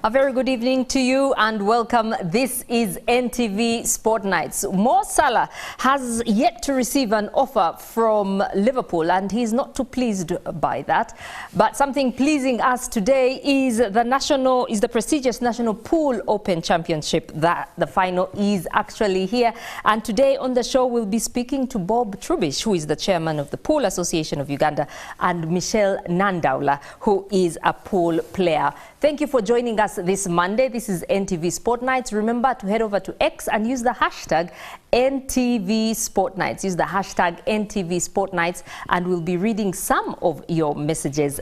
A very good evening to you and welcome. This is NTV Sport Nights. Mo Salah has yet to receive an offer from Liverpool and he's not too pleased by that. But something pleasing us today is the prestigious National Pool Open Championship. That the final is actually here. And today on the show we'll be speaking to Bob Trubish, who is the chairman of the Pool Association of Uganda, and Michelle Nandaula, who is a pool player. Thank you for joining us this Monday. This is NTV Sport Nights. Remember to head over to X and use the hashtag NTV Sport Nights. Use the hashtag NTV Sport Nights and we'll be reading some of your messages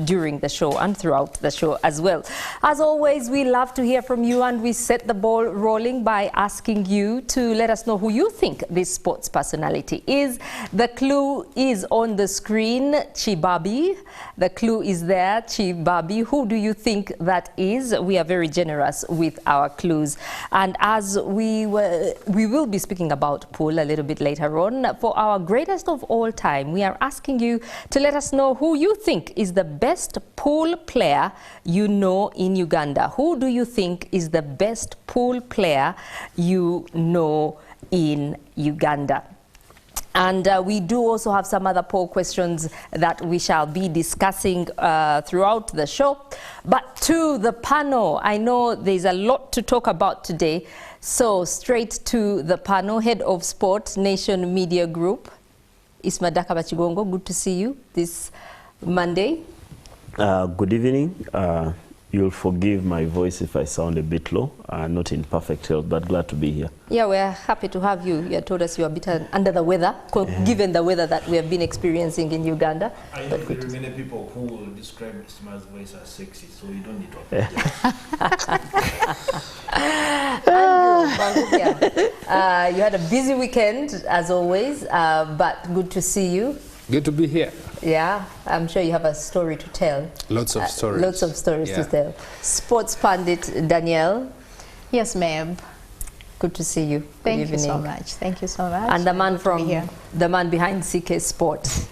during the show and throughout the show as well. As always, we love to hear from you and we set the ball rolling by asking you to let us know who you think this sports personality is. The clue is on the screen, Chibabi. The clue is there, Chibabi. Who do you think that is? We are very generous with our clues. And as we will be speaking about pool a little bit later on. For our greatest of all time, we are asking you to let us know who you think is the best pool player you know in Uganda. Who do you think is the best pool player you know in Uganda? And we do also have some other poll questions that we shall be discussing throughout the show. But to the panel, I know there's a lot to talk about today. So straight to the panel, Head of Sport, Nation Media Group, Isma Dakabachigongo. Good to see you this Monday. Good evening. You'll forgive my voice if I sound a bit low, not in perfect health, but glad to be here. Yeah, we're happy to have you. You told us you're a bit under the weather, given the weather that we have been experiencing in Uganda. I know very many people who will describe Isma's voice as sexy, so you don't need to apologize. Andrew, you had a busy weekend, as always, but good to see you. Good to be here. Yeah, I'm sure you have a story to tell. Lots of stories. Lots of stories to tell. Sports pundit Danielle. Yes, ma'am. Good to see you. Thank you so much. Thank you so much. And the man behind CK Sport.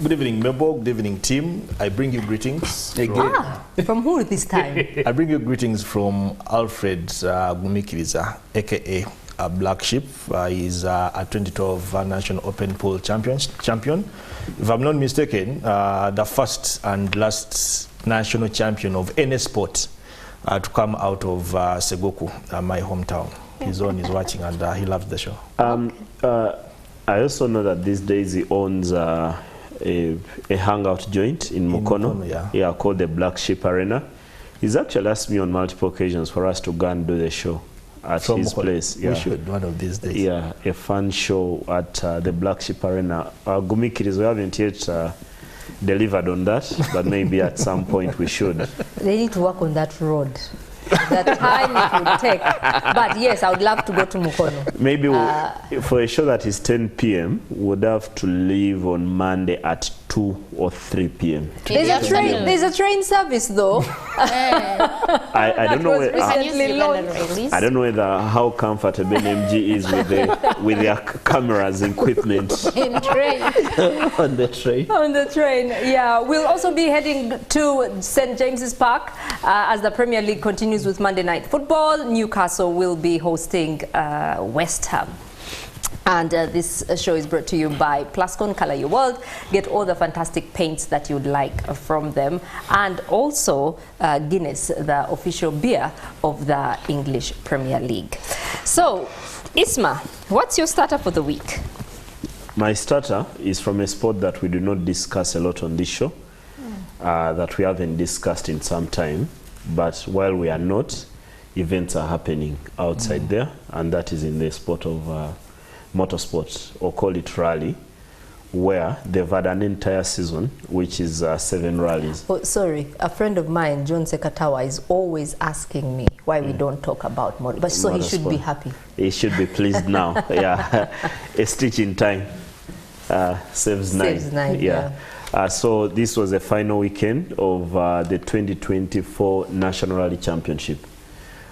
Good evening, Mebo. Good evening, team. I bring you greetings. From who this time? I bring you greetings from Alfred Gumikiriza, aka Black Sheep. He's a 2012 National Open Pool champion. If I'm not mistaken, the first and last national champion of any sport to come out of Segoku, my hometown. His own is watching and he loves the show. I also know that these days he owns a hangout joint in Mukono, called the Black Sheep Arena. He's actually asked me on multiple occasions for us to go and do the show at his place. We should one of these days. Yeah, a fun show at the Black Sheep Arena. Gumikiris, we haven't yet delivered on that, but maybe at some point we should. They need to work on that road. The time it would take. But yes, I would love to go to Mukono. Maybe for a show that is 10 p.m., we would have to leave on Monday at 2 or 3 p.m. There's a train service though. I don't know whether I don't know whether how comfortable MG is with their cameras and equipment in train. on the train. On the train, yeah. We'll also be heading to St. James's Park as the Premier League continues with Monday Night Football. Newcastle will be hosting West Ham. And this show is brought to you by Plascon, Color Your World. Get all the fantastic paints that you'd like from them. And also Guinness, the official beer of the English Premier League. So, Isma, what's your starter for the week? My starter is from a sport that we do not discuss a lot on this show, that we haven't discussed in some time. But while we are not, events are happening outside there, and that is in the sport of motorsport, or call it rally, where they've had an entire season, which is 7 rallies. Oh, sorry, a friend of mine, John Sekatawa, is always asking me why we don't talk about motorsport. But so he should be happy. He should be pleased now. Yeah, a stitch in time saves 9. Saves 9. Yeah. So this was the final weekend of the 2024 National Rally Championship.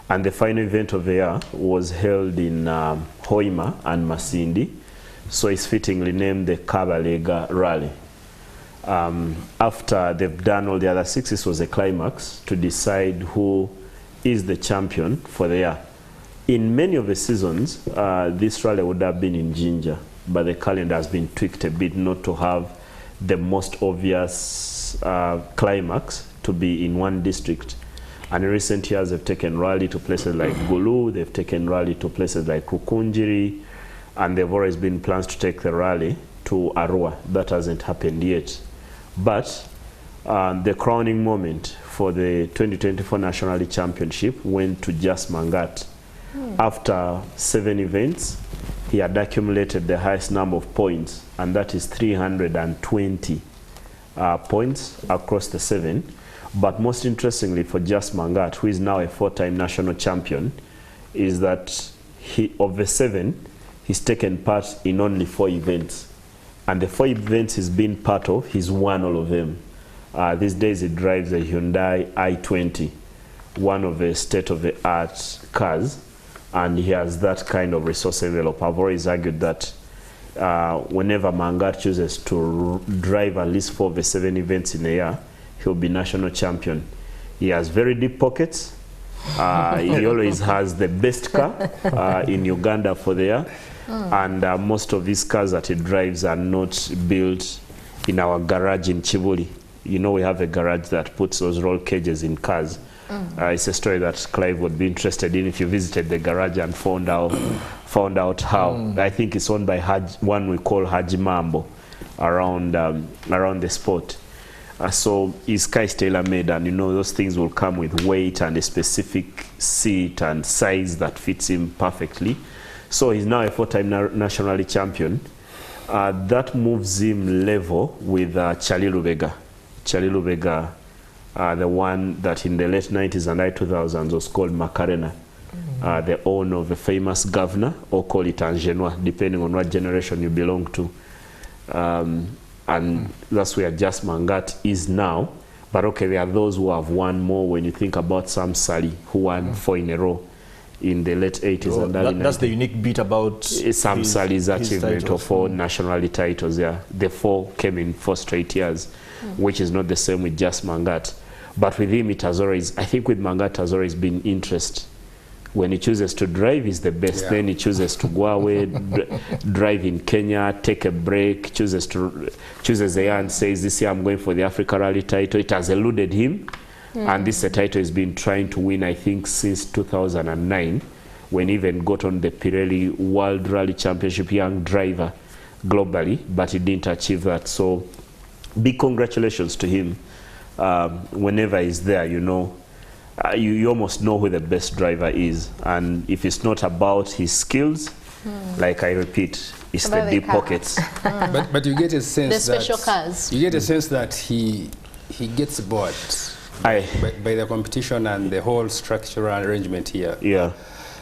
And the final event of the year was held in Hoima and Masindi. So it's fittingly named the Kabalega Rally. After they've done all the other 6, this was a climax to decide who is the champion for the year. In many of the seasons, this rally would have been in Jinja, but the calendar has been tweaked a bit not to have the most obvious climax to be in one district. And in recent years, they've taken rally to places like Gulu, they've taken rally to places like Rukunjiri, and there have always been plans to take the rally to Arua. That hasn't happened yet. But the crowning moment for the 2024 National Championship went to Jas Mangat. After 7 events, he had accumulated the highest number of points, and that is 320 points across the 7. But most interestingly for Jas Mangat, who is now a 4-time national champion, is that of the 7, he's taken part in only 4 events. And the 4 events he's been part of, he's won all of them. These days he drives a Hyundai i20, one of the state-of-the-art cars, and he has that kind of resource envelope. I've always argued that whenever Mangat chooses to drive at least 4 of the 7 events in a year, he'll be national champion. He has very deep pockets. He always has the best car in Uganda for the year. And most of these cars that he drives are not built in our garage in Chibuli. You know, we have a garage that puts those roll cages in cars. It's a story that Clive would be interested in if you visited the garage and found out how. I think it's owned by one we call Haji Mambo around the spot. So his car is tailor-made, and you know those things will come with weight and a specific seat and size that fits him perfectly. So he's now a 4-time national champion. That moves him level with Charlie Lubega. Charlie Lubega, the one that in the late 90s and early 2000s was called Macarena, the owner of a famous governor, or call it Angenois, depending on what generation you belong to. And that's where Jas Mangat is now. But okay, there are those who have won more when you think about Sam Sali, who won 4 in a row in the late 80s and early 90s. That's the unique bit about Sam Sali's achievement of 4 nationality titles. Yeah, the 4 came in 4 straight years, which is not the same with Jas Mangat. But with him, it has always, I think with Mangat has always been interest. When he chooses to drive, he's the best. Then he chooses to go away, drive in Kenya, take a break, chooses a year and says, this year I'm going for the Africa Rally title. It has eluded him. And this title he's been trying to win, I think, since 2009, when he even got on the Pirelli World Rally Championship young driver globally, but he didn't achieve that. So big congratulations to him. Whenever he's there, you know, you almost know who the best driver is. And if it's not about his skills, like I repeat, it's the deep pockets. But you get a sense the special cars. You get a sense that he gets bored by the competition and the whole structural arrangement here. Yeah.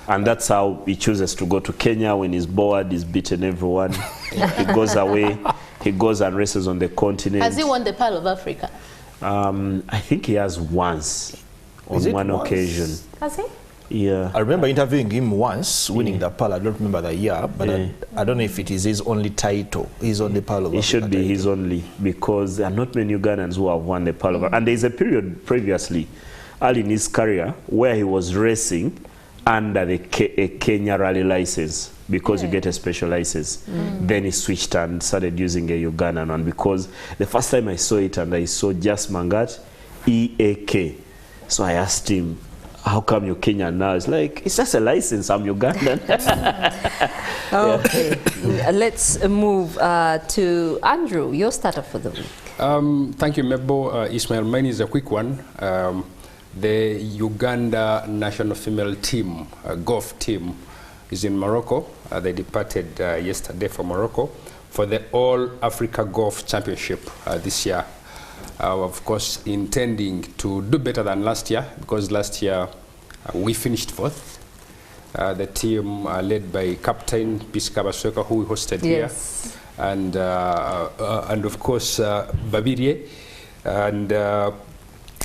And that's how he chooses to go to Kenya when he's bored, he's beaten everyone. He goes away, he goes and races on the continent. Has he won the Pearl of Africa? I think he has once, on one occasion. Has he? Yeah. I remember interviewing him once, winning the Pearl. I don't remember the year, but I don't know if it is his only title. He's on the Pearl of Africa. It should be his only, because there are not many Ugandans who have won the Pearl of Africa. And there's a period previously, early in his career, where he was racing under a Kenya rally license, because you get a special license. Then he switched and started using a Ugandan one, because the first time I saw it and I saw Jas Mangat, EAK. So I asked him, how come you're Kenyan now? It's like, it's just a license, I'm Ugandan. Okay, let's move to Andrew, your starter for the week. Thank you, Mebo. Ismail, mine is a quick one. The Uganda national female team, golf team, is in Morocco. They departed yesterday for Morocco for the All Africa Golf Championship this year. Of course, intending to do better than last year, because last year we finished 4th. The team led by Captain Piska Basweka, who we hosted here, and of course Babirie and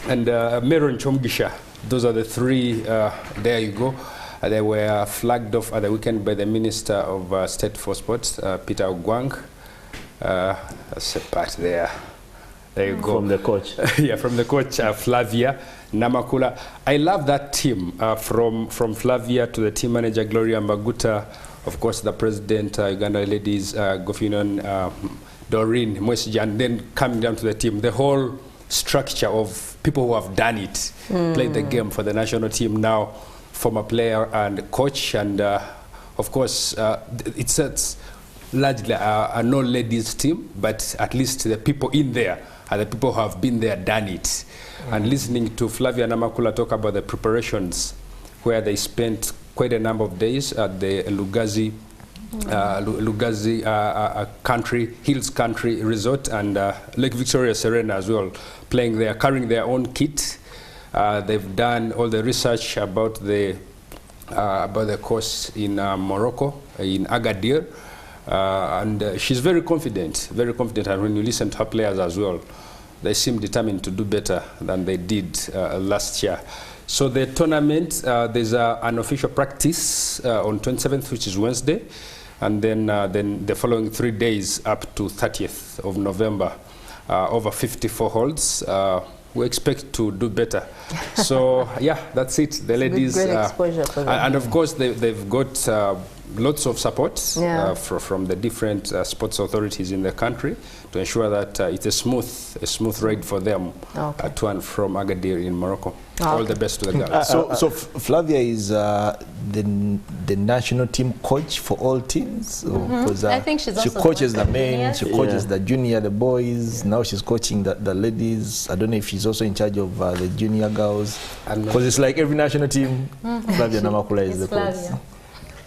Meron Chomgisha. Those are the 3. There you go. They were flagged off at the weekend by the Minister of State for Sports, Peter Ogwang. That's a part there. There you go. From the coach. Yeah, from the coach, Flavia Namakula. I love that team, from Flavia to the team manager, Gloria Mbaguta, of course, the president, Uganda Ladies, Gofinon, Doreen Mwesija, and then coming down to the team, the whole structure of people who have done it, played the game for the national team now, former player and coach, and of course, it's largely a no-ladies team, but at least the people in there are the people who have been there, done it. And listening to Flavia Namakula talk about the preparations, where they spent quite a number of days at the Lugazi Hills Country Resort and Lake Victoria Serena as well, playing there, carrying their own kit. They've done all the research about the course in Morocco, in Agadir. And she's very confident, and when you listen to her players as well, they seem determined to do better than they did last year. So the tournament, there's an official practice on 27th, which is Wednesday, and then the following 3 days up to 30th of November, over 54 holes. We expect to do better. So yeah, that's it. The ladies, great exposure for them. And of course they've got lots of support from the different sports authorities in the country to ensure that it's a smooth ride for them to and from Agadir in Morocco. All the best to the girls. So Flavia is the national team coach for all teams? Because I think she's she also coaches the the men, she juniors. coaches the junior, the boys. Now she's coaching the ladies. I don't know if she's also in charge of the junior girls. Because it's like every national team, Flavia Namakula is the coach. Flavia.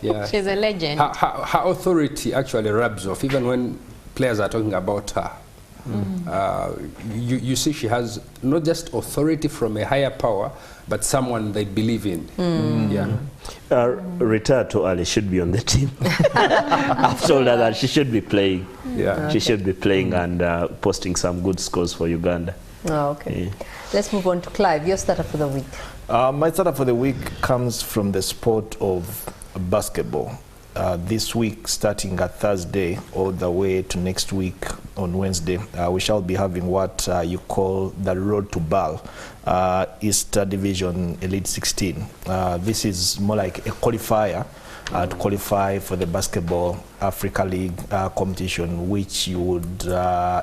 Yeah. She's a legend. Her authority actually rubs off, even when players are talking about her. You see, she has not just authority from a higher power, but someone they believe in. Yeah. Retired too early, should be on the team. I've told her that she should be playing. Yeah. She should be playing and posting some good scores for Uganda. Oh, okay. Yeah. Let's move on to Clive, your starter for the week. My starter for the week comes from the sport of basketball. This week, starting at Thursday all the way to next week on Wednesday, we shall be having what you call the Road to BAL, East Division Elite 16. This is more like a qualifier to qualify for the Basketball Africa League competition, which you would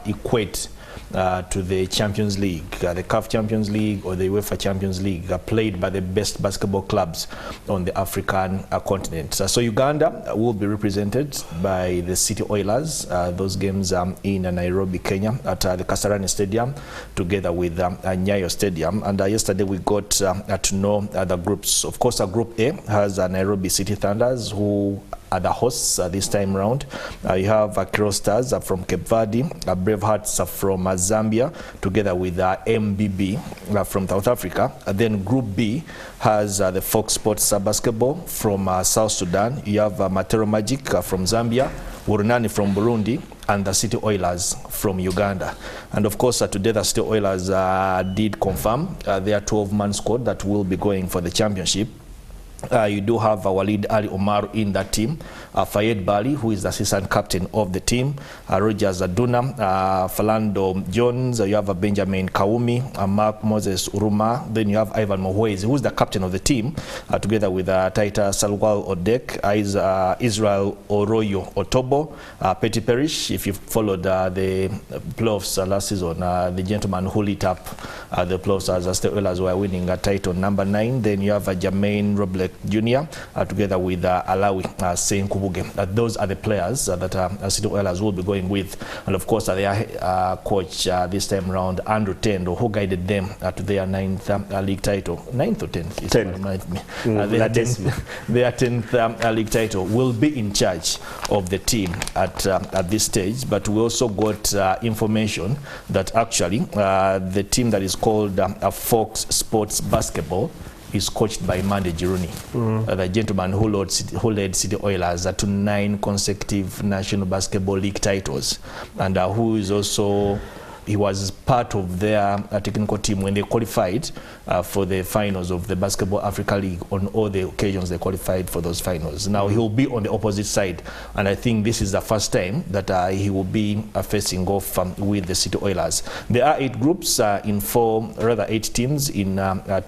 equate to the Champions League, the CAF Champions League or the UEFA Champions League, played by the best basketball clubs on the African continent. So Uganda will be represented by the City Oilers. Those games in Nairobi, Kenya, at the Kasarani Stadium, together with Nyayo Stadium. And yesterday we got to know the groups. Of course, Group A has Nairobi City Thunders, who are the hosts this time round. You have Kiro Stars from Cape Verde, Bravehearts from Zambia, together with MBB from South Africa. Then Group B has the Fox Sports Basketball from South Sudan. You have Matero Magic from Zambia, Urunani from Burundi, and the City Oilers from Uganda. And of course, today the City Oilers did confirm their 12-man squad that will be going for the championship. You do have Walid Ali Omar in that team, Fayed Bali, who is the assistant captain of the team, Rogers Aduna, Falando Jones, you have Benjamin Kaumi, Mark Moses Uruma, then you have Ivan Mohwezi, who is the captain of the team, together with Taita Salwal Odek, Israel Oroyo Otobo, Petty Perish. If you followed the playoffs last season, the gentleman who lit up the playoffs as the Oilers were winning title number 9. Then you have Jermaine Roblek Jr. Together with Alawi Sain Kubuge. Those are the players that City Oilers will be going with. And of course, their coach this time around, Andrew Tendo, who guided them to their 9th league title. 9th or 10th? 10th. Their 10th league title will be in charge of the team at this stage. But we also got information that actually the team that is called Fox Sports Basketball is coached by Mande Jiruni, the gentleman who led City Oilers to 9 consecutive National Basketball League titles, and who is also he was part of their technical team when they qualified for the finals of the Basketball Africa League. On all the occasions they qualified for those finals. Now he will be on the opposite side, and I think this is the first time that he will be facing off with the City Oilers. There are 8 groups in 8 teams in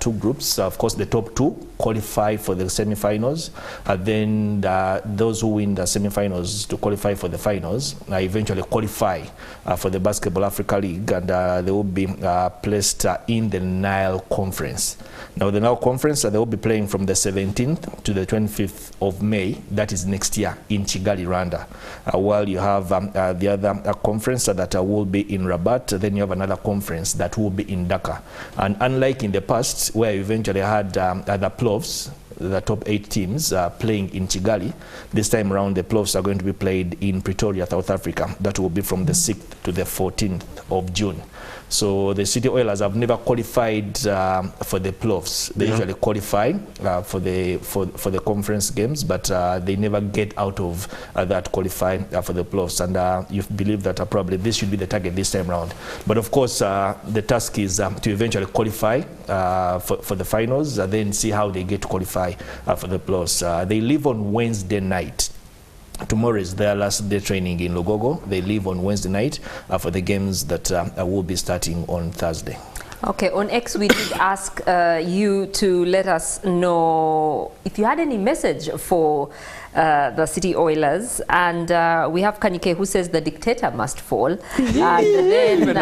2 groups. Of course, the top 2 qualify for the semi-finals. Then those who win the semi-finals to qualify for the finals eventually qualify for the Basketball Africa League, and they will be placed in the Nile Conference. Now the Nile Conference, they will be playing from the 17th to the 25th of May, that is next year, in Kigali, Rwanda. While you have the other conference that will be in Rabat, then you have another conference that will be in Dhaka. And unlike in the past, where you eventually had the playoffs, the top 8 teams playing in Kigali, this time around the playoffs are going to be played in Pretoria, South Africa. That will be from the 6th to the 14th of June. So the City Oilers have never qualified for the playoffs. They usually qualify for the conference games, but they never get out of that qualifying for the playoffs. And you believe that probably this should be the target this time around. But of course, the task is to eventually qualify for the finals, and then see how they get to qualify for the playoffs. They leave on Wednesday night. Tomorrow is their last day training in Lugogo. They leave on Wednesday night for the games that will be starting on Thursday. Okay, on X we did ask you to let us know if you had any message for the City Oilers, and we have Kanyike who says the dictator must fall. And then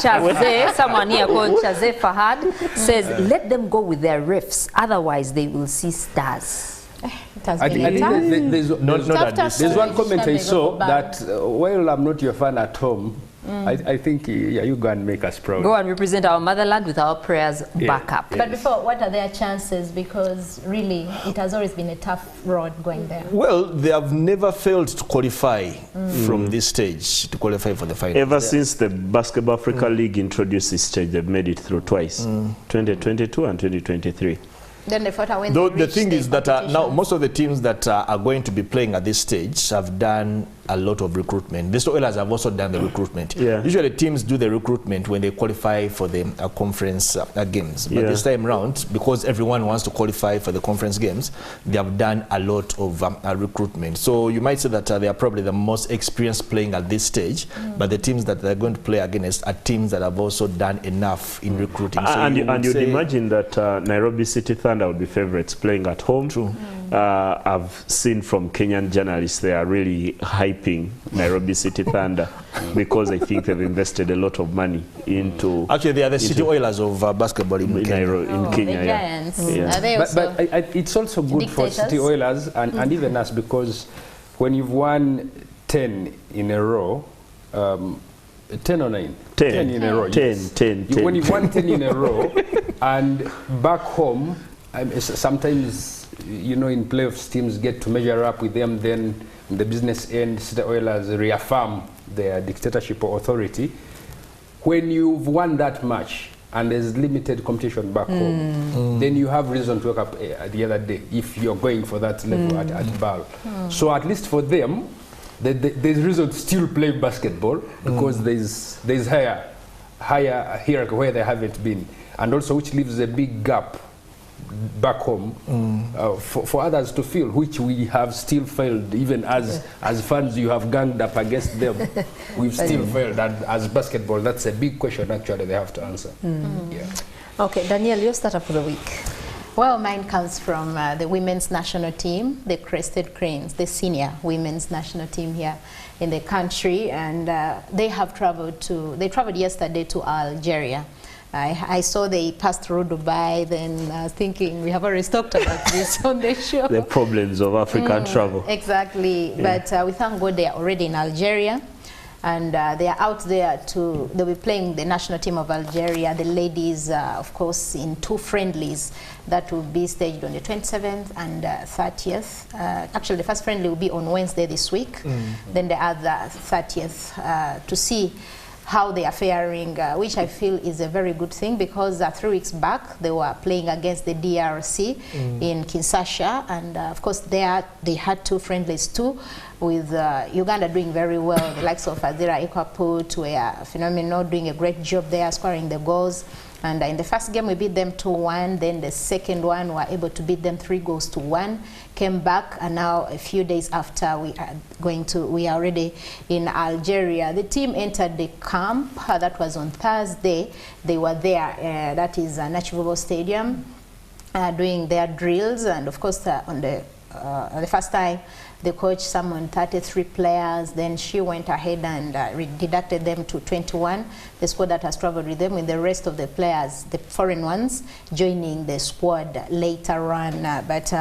Chaze, someone here called Chaze Fahad, says let them go with their riffs, otherwise they will see stars. I think there's one comment I saw that while I'm not your fan at home, I think you go and make us proud. Go and represent our motherland with our prayers back up. But before, what are their chances? Because really, it has always been a tough road going there. Well, they have never failed to qualify from this stage, to qualify for the final. Ever since the Basketball Africa League introduced this stage, they've made it through twice, 2022 and 2023. Then they fought away. Though the thing is that now most of the teams that are going to be playing at this stage have done a lot of recruitment. The City Oilers have also done the recruitment. Usually teams do the recruitment when they qualify for the conference games. But this time around, because everyone wants to qualify for the conference games, they have done a lot of recruitment. So you might say that they are probably the most experienced playing at this stage, but the teams that they're going to play against are teams that have also done enough in recruiting. So and you'd imagine that Nairobi City Thunder would be favorites playing at home. True. I've seen from Kenyan journalists they are really hyping Nairobi City Thunder because I think they've invested a lot of money into. Actually, they are the City Oilers of basketball in Kenya. In Kenya. The Giants. Are they also but it's also good dictators? for City Oilers and even us, because when you've won 10 in a row, 10 or 9? 10 in a row. 10. When you've won 10 in a row, and back home, sometimes, you know, in playoffs, teams get to measure up with them. Then, in the business end, City Oilers reaffirm their dictatorship or authority. When you've won that much and there's limited competition back home, then you have reason to wake up the other day if you're going for that level at BAL. So at least for them, there's reason to still play basketball because there's higher hierarchy where they haven't been, and also which leaves a big gap back home for others to fill, which we have still failed. Even as fans, you have ganged up against them. We've still failed. And as basketball, that's a big question actually they have to answer. Okay, Danielle, your starter for the week. Well, mine comes from the women's national team, the Crested Cranes, the senior women's national team here in the country, and they traveled yesterday to Algeria. I saw they passed through Dubai, then I was thinking we have already talked about this on the show. The problems of African travel. Exactly, but we thank God they are already in Algeria. And they are out there they'll be playing the national team of Algeria, the ladies, of course, in 2 friendlies that will be staged on the 27th and 30th. Actually, the first friendly will be on Wednesday this week, then the other 30th to see how they are faring, which I feel is a very good thing, because 3 weeks back they were playing against the DRC in Kinshasa, and of course they had 2 friendlies too, with Uganda doing very well. The likes of Azira Ikwaput were phenomenal, doing a great job there, scoring the goals. And in the first game we beat them 2-1, then the second one we were able to beat them 3-1, came back, and now a few days after we are already in Algeria. The team entered the camp, that was on Thursday. They were there, that is Nachivubo Stadium, doing their drills, and of course on the first time the coach summoned 33 players, then she went ahead and deducted them to 21, the squad that has traveled with them, with the rest of the players, the foreign ones, joining the squad later on. But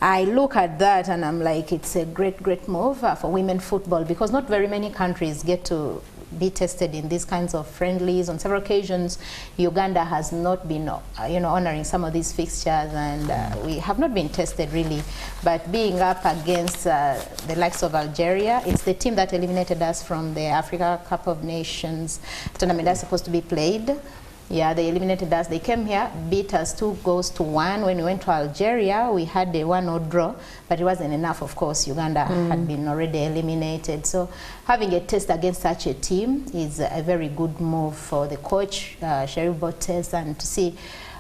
I look at that and I'm like, it's a great move for women football, because not very many countries get to be tested in these kinds of friendlies. On several occasions, Uganda has not been, honoring some of these fixtures, and we have not been tested really. But being up against the likes of Algeria, it's the team that eliminated us from the Africa Cup of Nations tournament that's supposed to be played. Yeah, they eliminated us. They came here, beat us 2-1. When we went to Algeria, we had a 1-0 draw, but it wasn't enough, of course. Uganda had been already eliminated. So having a test against such a team is a very good move for the coach, Sherif Botes, and to see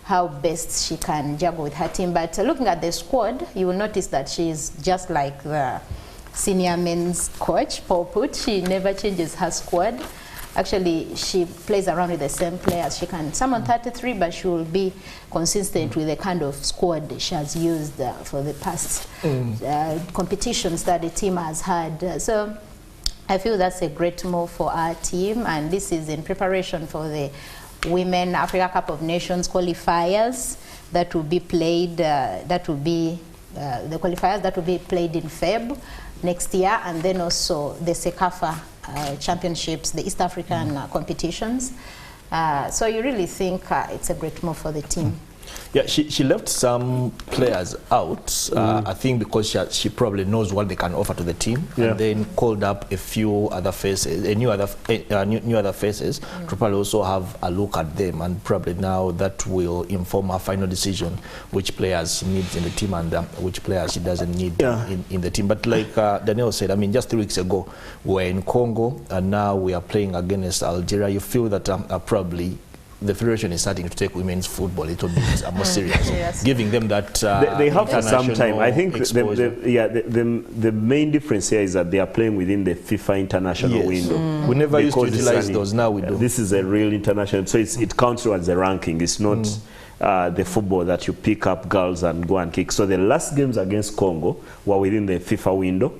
how best she can juggle with her team. But looking at the squad, you will notice that she is just like the senior men's coach, Paul Put. She never changes her squad. Actually, she plays around with the same players. She can summon 33, but she will be consistent with the kind of squad she has used for the past competitions that the team has had. So I feel that's a great move for our team, and this is in preparation for the Women Africa Cup of Nations qualifiers that will be played, the qualifiers that will be played in Feb next year, and then also the CECAFA championships, the East African competitions. So you really think it's a great move for the team. Yeah, she left some players out, I think because she probably knows what they can offer to the team, and then called up a few other faces, new other faces, to probably also have a look at them, and probably now that will inform her final decision which players she needs in the team and which players she doesn't need in the team. But like Daniel said, I mean, just 3 weeks ago we were in Congo, and now we are playing against Algeria. You feel that probably the federation is starting to take women's football a little bit more serious, giving them that they have for some time. I think the main difference here is that they are playing within the FIFA international window. We never used to utilize those, now we do. This is a real international, so it counts towards the ranking. It's not the football that you pick up girls and go and kick. So the last games against Congo were within the FIFA window,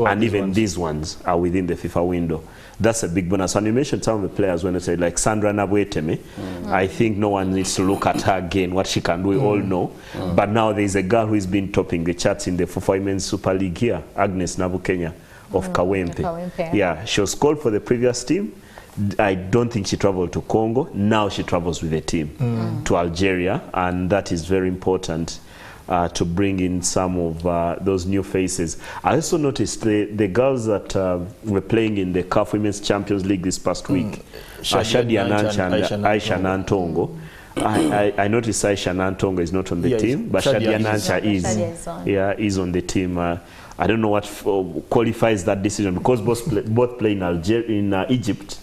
and even these ones are within the FIFA window. That's a big bonus. And you mentioned some of the players when I say like Sandra Nabweteme. I think no one needs to look at her again, what she can do, we all know. But now there is a girl who has been topping the charts in the FUFA Women's Super League here, Agnes Nabukenya of Kawempe. Yeah, she was called for the previous team. I don't think she traveled to Congo. Now she travels with the team to Algeria, and that is very important. To bring in some of those new faces. I also noticed the girls that were playing in the CAF Women's Champions League this past week, Shadia Nancha and Aisha Nantongo. I noticed Aisha Nantongo is not on the team, but Shadia Nancha is on the team. I don't know what qualifies that decision, because both play in Egypt.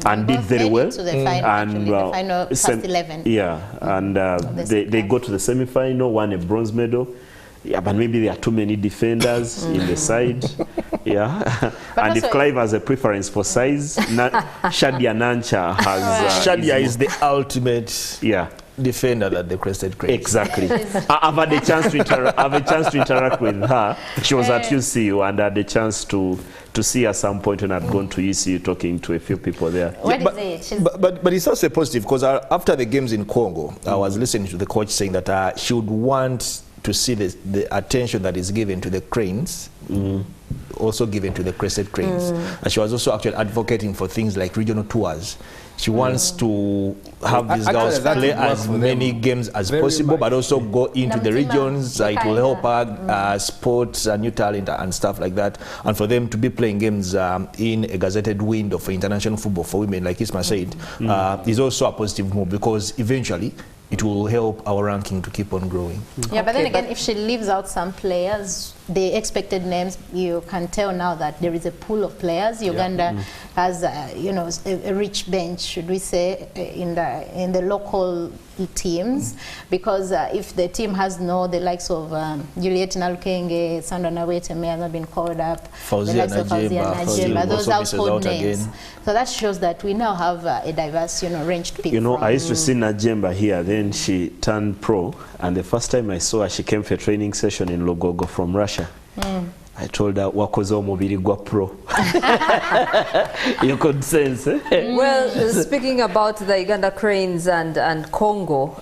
And did very well, to the final, and the final past 11. Yeah, and they go to the semi-final, won a bronze medal. Yeah, but maybe there are too many defenders in the side. Yeah, and if Clive has a preference for size, Shadia Nancha has. Shadia is the ultimate. Defender that the Crested Cranes. Exactly. I've had a chance to interact with her. She was at UCU, and I had a chance to see her at some point when I'd gone to UCU, talking to a few people there. But it's also positive, because after the games in Congo, I was listening to the coach saying that she would want to see the attention that is given to the Cranes also given to the Crested Cranes. And she was also actually advocating for things like regional tours She wants to have these Actually, girls that play would work as for many them games as very possible, much. but also go into the regions. It will help Mm. her sport new talent and stuff like that. And for them to be playing games in a gazetted window for international football for women, like Isma said, is also a positive move, because eventually it will help our ranking to keep on growing. Yeah, but then Okay, again, if she leaves out some players, the expected names, you can tell now that there is a pool of players. Uganda has, you know, a rich bench, should we say, in the local teams, because if the team has the likes of Juliet Nalukenge, Sandra Nawete may have not been called up, Fauzia the likes of Fauzia Najemba, those also household misses out names. again. So that shows that we now have a diverse, you know, ranged people. You know, I used to see Najemba here, then she turned pro, and the first time I saw her, she came for a training session in Logogo from Russia. I told her, wakozo mubiri gwa pro. You could sense, eh? Well, speaking about the Uganda Cranes and Congo,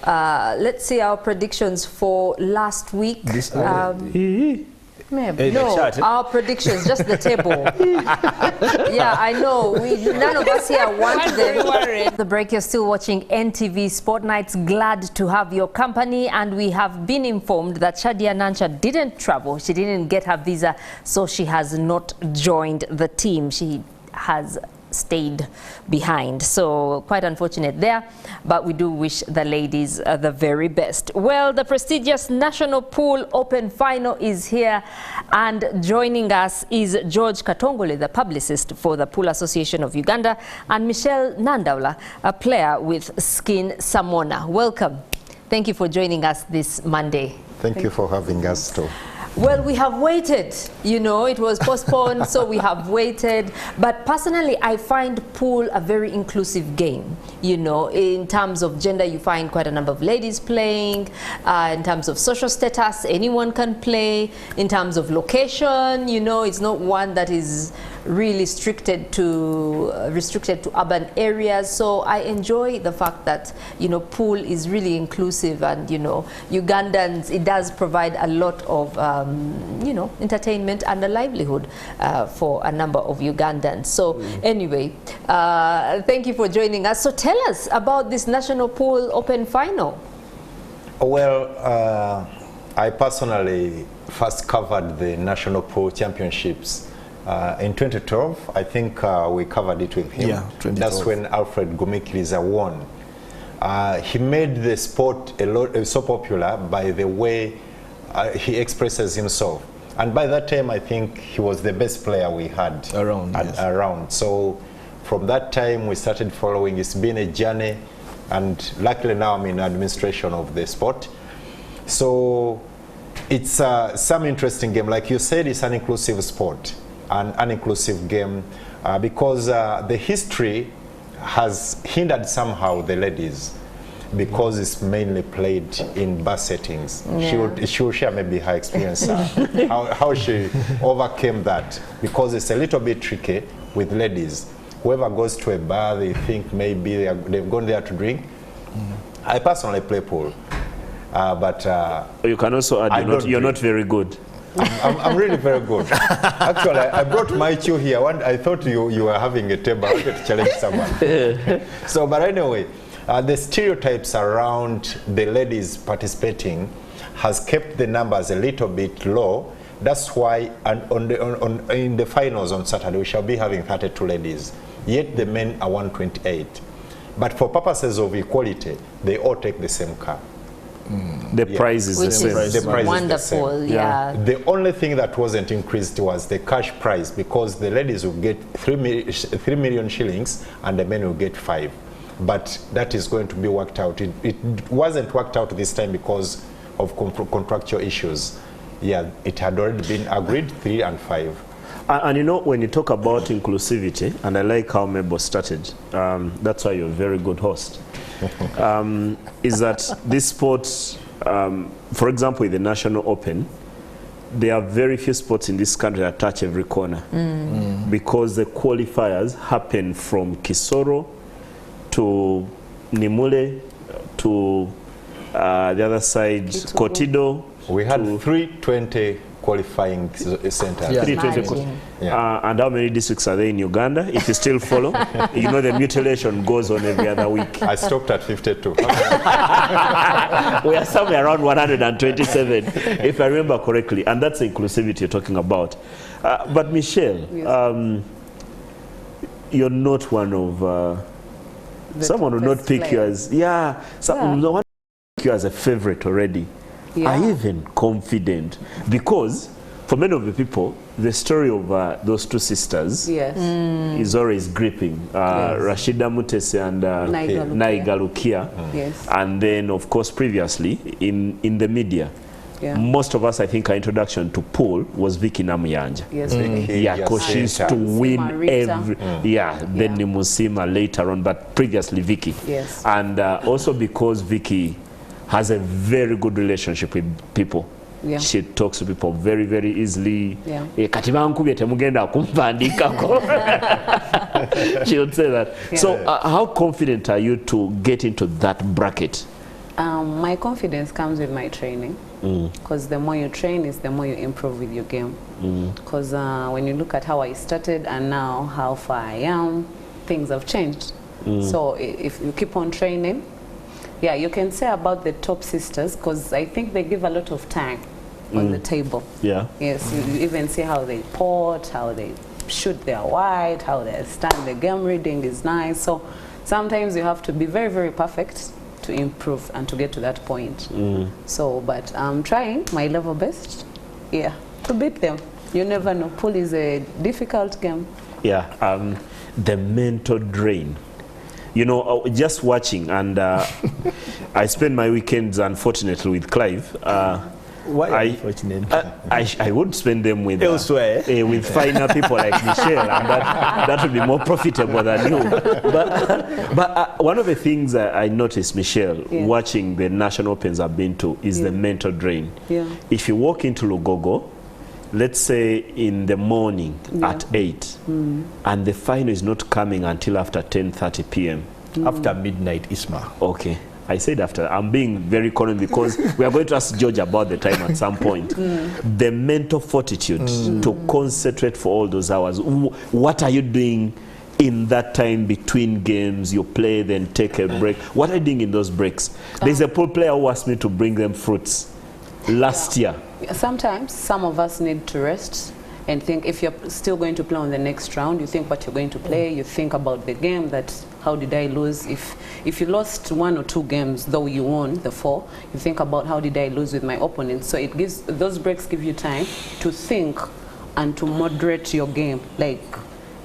let's see our predictions for last week. Maybe. No, chart, eh? our predictions, just the table. Yeah, I know. None of us here want them. The break, you're still watching NTV Sport Nights. Glad to have your company. And we have been informed that Shadia Nansha didn't travel. She didn't get her visa, so she has not joined the team. She has stayed behind, so quite unfortunate there, but we do wish the ladies the very best. Well, the prestigious National Pool Open Final is here, and joining us is George Katongole, the publicist for the Pool Association of Uganda, and Michelle Nandaula, a player with Skin Samona. Welcome. Thank you for joining us this Monday. Thank you for having us too. Well, we have waited, you know, it was postponed, so we have waited. But personally, I find pool a very inclusive game. You know, in terms of gender, you find quite a number of ladies playing. In terms of social status, anyone can play. In terms of location, you know, it's not one that is really restricted to urban areas. So I enjoy the fact that, you know, pool is really inclusive, and, you know, Ugandans, it does provide a lot of you know, entertainment and a livelihood for a number of Ugandans. So anyway, thank you for joining us. So tell us about this National Pool Open Final. Well, I personally first covered the National Pool Championships in 2012. I think we covered it with him. Yeah, 2012. That's when Alfred Gumikiriza won. He made the sport so popular by the way he expresses himself, and by that time I think he was the best player we had around. So from that time we started following. It's been a journey, and luckily now I'm in administration of the sport. So it's some interesting game. Like you said, it's an inclusive sport, an inclusive game, because the history has hindered somehow the ladies, because it's mainly played in bar settings. Yeah. She will share maybe her experience, how she overcame that, because it's a little bit tricky with ladies. Whoever goes to a bar, they think maybe they've gone there to drink. I personally play pool, but You can also add, you're not very good. I'm really very good. Actually, I brought my chew here. I thought you were having a table. I wanted to challenge someone. So, but anyway, the stereotypes around the ladies participating has kept the numbers a little bit low. That's why in the finals on Saturday we shall be having 32 ladies, yet the men are 128. But for purposes of equality, they all take the same car. The price is Which the same. is The price is the wonderful, same. yeah. The only thing that wasn't increased was the cash prize, because the ladies will get 3 million shillings and the men will get 5. But that is going to be worked out. It wasn't worked out this time because of contractual issues. Yeah, it had already been agreed 3 and 5. And you know, when you talk about inclusivity, and I like how Mabel started, that's why you're a very good host, is that this sport, for example, in the National Open, there are very few sports in this country that touch every corner, because the qualifiers happen from Kisoro to Nimule to the other side, Kotido. We had 320 qualifying centers. Yeah. 320. Yeah. And how many districts are there in Uganda? If you still follow, you know the mutilation goes on every other week. I stopped at 52. We are somewhere around 127, if I remember correctly, and that's the inclusivity you're talking about. But Michelle, Yes. You're not one of someone will not best pick you players. as someone will not pick you as a favorite already. Yeah. Are you even confident? Because for many of the people, the story of those two sisters Yes. is always gripping. Yes. Rashida Mutesi and Naiga Lukia. Naiga Lukia. Yes. And then, of course, previously in the media, Yeah. most of us, I think, our introduction to pool was Vicky Namuyanja. Yes. Yeah, because she used to win Rita. every. Yeah, then Yeah. Nimusima later on, but previously Vicky. Yes. And also because Vicky has a very good relationship with people. Yeah. She talks to people very, very easily. Yeah. Kati bankubye temugenda kumpandikako. She would say that. Yeah. So how confident are you to get into that bracket? My confidence comes with my training, because the more you train is the more you improve with your game. Because when you look at how I started and now how far I am, things have changed. So if you keep on training, yeah, you can say about the top sisters, because I think they give a lot of time on the table. Yeah. Yes, you even see how they pot, how they shoot their wide, how they stand. The game reading is nice. So sometimes you have to be very, very perfect to improve and to get to that point. So, but I'm trying my level best, yeah, to beat them. You never know. Pool is a difficult game. Yeah, the mental drain. You know, just watching, and I spend my weekends, unfortunately, with Clive. Why are you fortunate? I would spend them with Elsewhere. with finer people like Michelle, and that would be more profitable than you. But one of the things I noticed, Michelle, Yeah. watching the national opens I've been to, is the mental drain. Yeah. If you walk into Lugogo, let's say in the morning at 8, and the final is not coming until after 10:30 p.m. After midnight, Isma. Okay. I said after. I'm being very common because we are going to ask George about the time at some point. The mental fortitude to concentrate for all those hours. What are you doing in that time between games? You play, then take a break. What are you doing in those breaks? There's a pool player who asked me to bring them fruits last year. Sometimes some of us need to rest and think. If you're still going to play on the next round, you think what you're going to play, you think about the game, that how did I lose? If you lost 1 or 2 games, though you won the 4, you think about how did I lose with my opponent. So it gives, those breaks give you time to think and to moderate your game. Like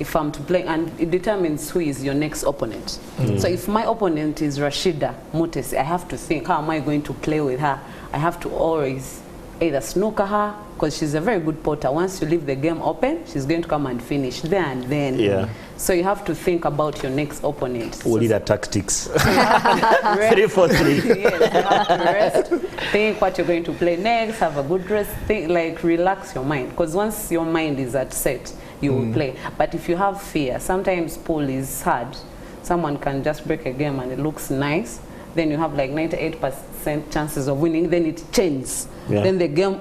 if I'm to play, and it determines who is your next opponent. So if my opponent is Rashida Mutesi, I have to think, how am I going to play with her? I have to always either snooker her, because she's a very good potter. Once you leave the game open, she's going to come and finish there and then. Yeah. So you have to think about your next opponent. We'll need a tactics. Rest. 3 4 3. Yes, you have to rest. Think what you're going to play next. Have a good rest. Think, like, relax your mind. Because once your mind is at set, you will play. But if you have fear, sometimes pool is hard. Someone can just break a game and it looks nice. Then you have like 98% chances of winning. Then it changes. Yeah. Then the game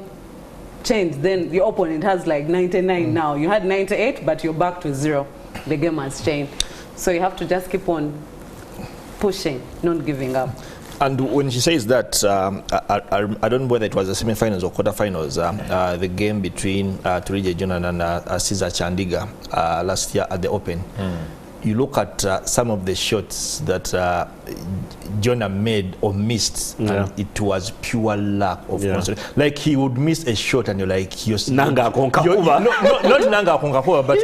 changed. Then your opponent has like 99 now. You had 98, but you're back to 0. The game has changed. So you have to just keep on pushing, not giving up. And when she says that, I don't know whether it was the semi-finals or quarter-finals, the game between Turije Jonan and Cesar Chandiga last year at the Open. You look at some of the shots that Jonah made or missed, and it was pure lack of concentration. Like he would miss a shot and you're like, you're Nanga Konkakuba. not Nanga Konkakuba, but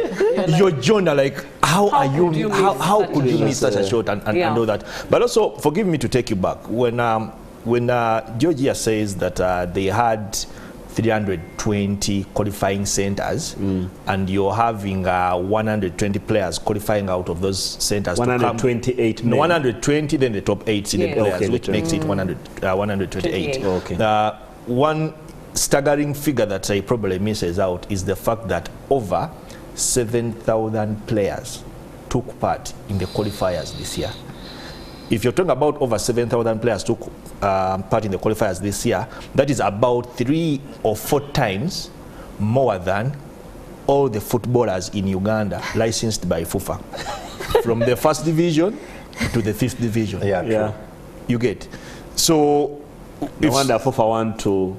you're Jonah, like, how could you miss such a shot and all that? But also, forgive me to take you back. When Georgia says that they had 320 qualifying centers, and you're having 120 players qualifying out of those centers. 128 no, 120, then the top 8 seeded players, which makes it 128. Okay. One staggering figure that I probably misses out is the fact that over 7,000 players took part in the qualifiers this year. If you're talking about over 7,000 players took part in the qualifiers this year, that is about 3 or 4 times more than all the footballers in Uganda licensed by FUFA. From the first division to the 5th division. Yeah, true. You get. So No wonder FUFA want to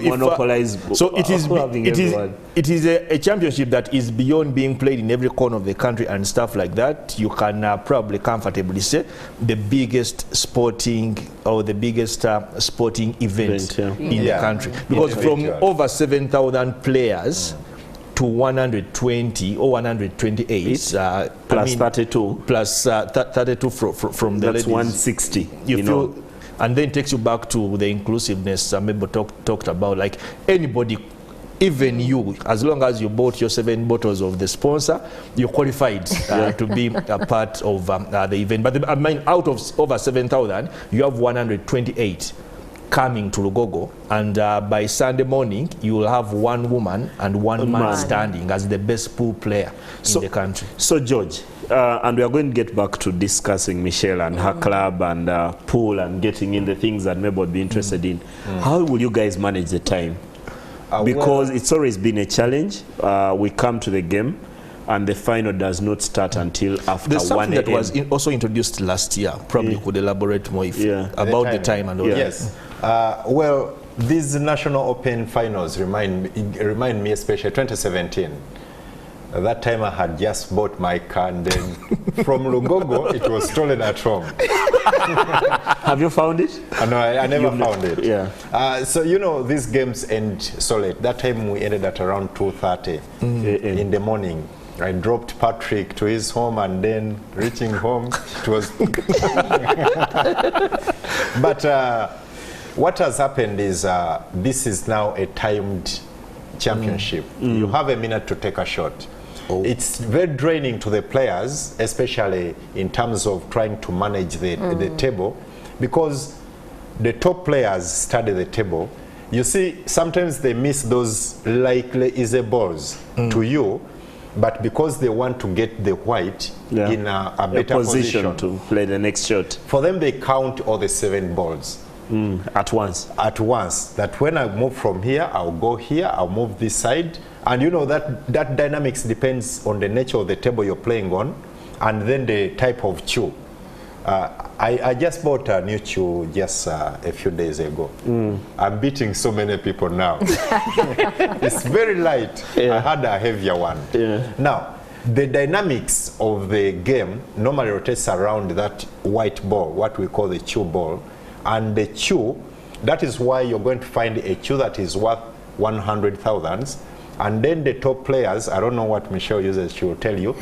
monopolize. So it is a championship that is beyond being played in every corner of the country and stuff like that. You can probably comfortably say the biggest sporting or the biggest sporting event in the country, because from over 7,000 players to 120 or 128 plus 32 plus 32 from the that's ladies. 160. You feel, and then takes you back to the inclusiveness Mebo talked about. Like anybody, even you, as long as you bought your 7 bottles of the sponsor, you're qualified to be a part of the event. But I mean, out of over 7,000, you have 128 coming to Lugogo, and by Sunday morning you will have 1 woman and 1 man standing as the best pool player in the country. So George, and we are going to get back to discussing Michelle and her club and pool and getting in the things that Mebo would be interested in. How will you guys manage the time? Because it's always been a challenge. We come to the game and the final does not start until after 1 a.m. There's something that was also introduced last year. Probably could elaborate more if about the time and all that. Yes. Well, these National Open finals remind me especially 2017. That time I had just bought my car, and then from Lugogo it was stolen at home. Have you found it? No, I never found it. Yeah. So you know, these games end so late. That time we ended at around 2:30 in the morning. I dropped Patrick to his home, and then reaching home it was. But what has happened is this is now a timed championship. You have a minute to take a shot. It's very draining to the players, especially in terms of trying to manage the table, because the top players study the table. You see, sometimes they miss those likely easy balls to you, but because they want to get the white in a better position to play the next shot. For them, they count all the 7 balls. At once. At once. That when I move from here, I'll go here, I'll move this side. And you know that dynamics depends on the nature of the table you're playing on, and then the type of chew. I just bought a new chew just a few days ago. I'm beating so many people now. It's very light. I had a heavier one. Now, the dynamics of the game normally rotates around that white ball, what we call the chew ball. And the chew, that is why you're going to find a chew that is worth 100,000. And then the top players, I don't know what Michelle uses, she will tell you,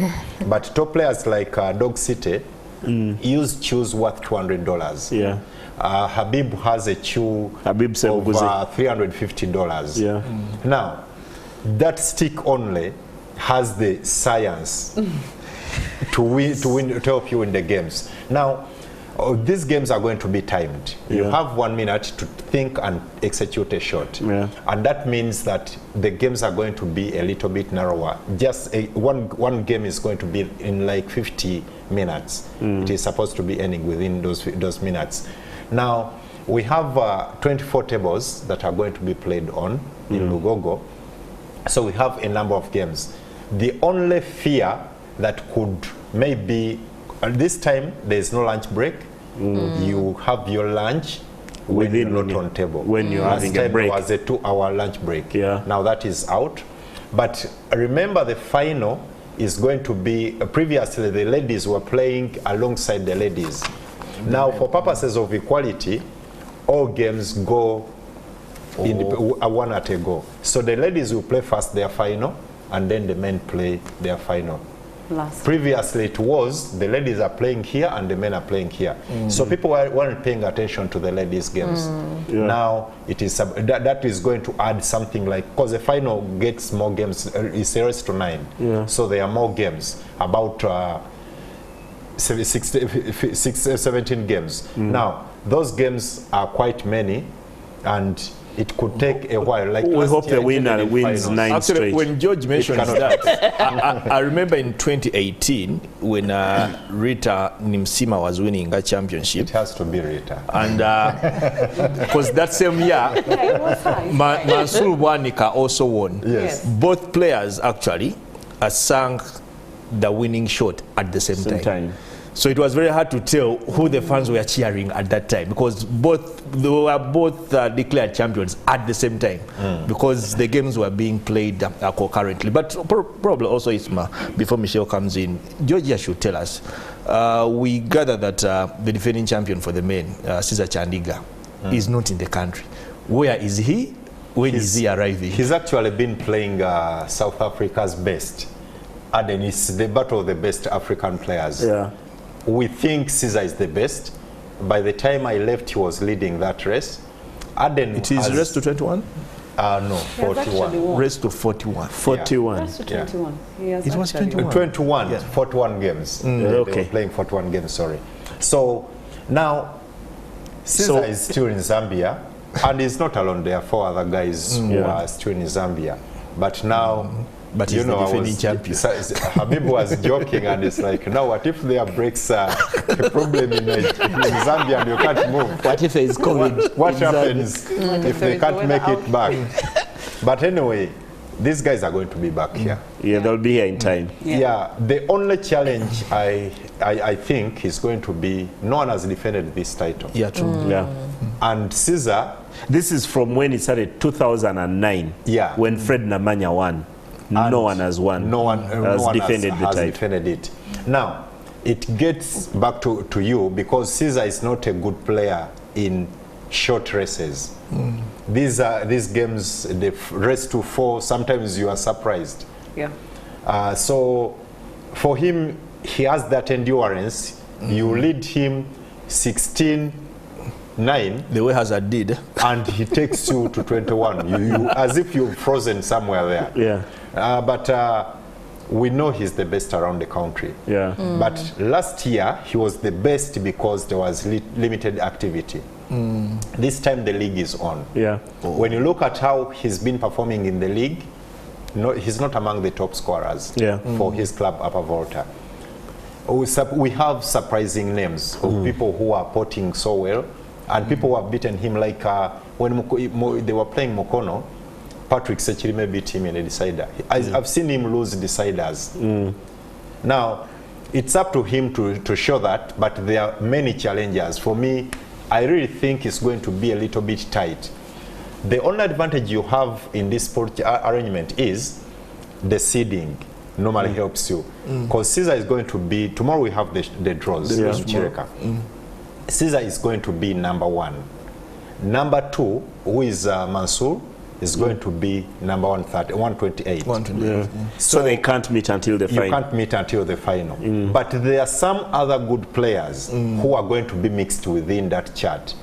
but top players like Dog City use chews worth $200. Yeah. Habib has a chew of $350. Now, that stick only has the science to help you in the games. Now, these games are going to be timed. You have 1 minute to think and execute a shot. And that means that the games are going to be a little bit narrower. Just one game is going to be in like 50 minutes. It is supposed to be ending within those minutes. Now, we have 24 tables that are going to be played on in Lugogo. So we have a number of games. The only fear that could maybe, this time there is no lunch break. You have your lunch when you're not on table. When you're having a break. Last time was a 2-hour lunch break. Now that is out. But remember, the final is going to be, previously the ladies were playing alongside the ladies. Now, for purposes of equality, all games go in one at a go. So the ladies will play first their final, and then the men play their final. Previously it was the ladies are playing here and the men are playing here. So people weren't paying attention to the ladies games. Now it is that is going to add something like, because the final gets more games, it's 9. So there are more games, about 17 games. Now those games are quite many, and it could take a while. Like We last hope year, the it winner ended in wins finals. 9 Actually, straight. when George mentioned cannot- that, I remember in 2018 when Rita Nimsima was winning a championship. It has to be Rita. And because that same year, Yeah, it was high. Mansour Bwanika also won. Yes. Both players actually sang the winning shot at the same time. So it was very hard to tell who the fans were cheering at that time, because they were both declared champions at the same time, because the games were being played concurrently. But probably also, Isma, before Michelle comes in, Georgia should tell us. We gather that the defending champion for the men, Cesar Chandiga, is not in the country. Where is he? When is he arriving? He's actually been playing South Africa's best. Aden, it's the battle of the best African players. Yeah. We think Caesar is the best. By the time I left, he was leading that race. Aden It is race to 21? No, He has actually 41. won. Race to 41. 41. Race to Yeah. 21. He has It was actually 21. 21, Yeah. 41 games. They okay. were playing 41 games, sorry. So now, Caesar So- is still in Zambia, and he's not alone. There are 4 other guys who Yeah. are still in Zambia. But now, But you he's know, the I defending was, champion. Habib was joking, and it's like, now what if there breaks a problem in Zambia and you can't move? What if it's COVID? What in Zambia? happens if they If can't the make weather it back? But anyway, these guys are going to be back here. Yeah, they'll be here in time. Yeah, the only challenge I think is going to be, no one has defended this title. Yeah, true. Yeah. And Caesar, This is from when it started, 2009. Yeah. When Fred Namanya won. and No one has won. No one, has defended the has title. defended it. Now, it gets back to you, because Caesar is not a good player in short races. These games, the race to 4, sometimes you are surprised. Yeah. So for him, he has that endurance. You lead him 16-9, The way Hazard did. and he takes you to 21. You as if you're frozen somewhere there. Yeah. But we know he's the best around the country. Yeah. But last year, he was the best because there was limited activity. This time, the league is on. Yeah. When you look at how he's been performing in the league, no, he's not among the top scorers Yeah. for his club, Upper Volta. We have surprising names of people who are potting so well, and people who have beaten him, like when they were playing Mokono, Patrick Sechirime beat him in a decider. I've seen him lose deciders. Now, it's up to him to show that, but there are many challengers. For me, I really think it's going to be a little bit tight. The only advantage you have in this sport arrangement is the seeding normally helps you. Because Caesar is going to be, tomorrow we have the draws Yeah. in Chireka. Caesar is going to be number 1. Number 2, who is Mansour, is going to be number 128. Yeah. So they can't meet until the You final. can't meet until the final. But there are some other good players who are going to be mixed within that chart.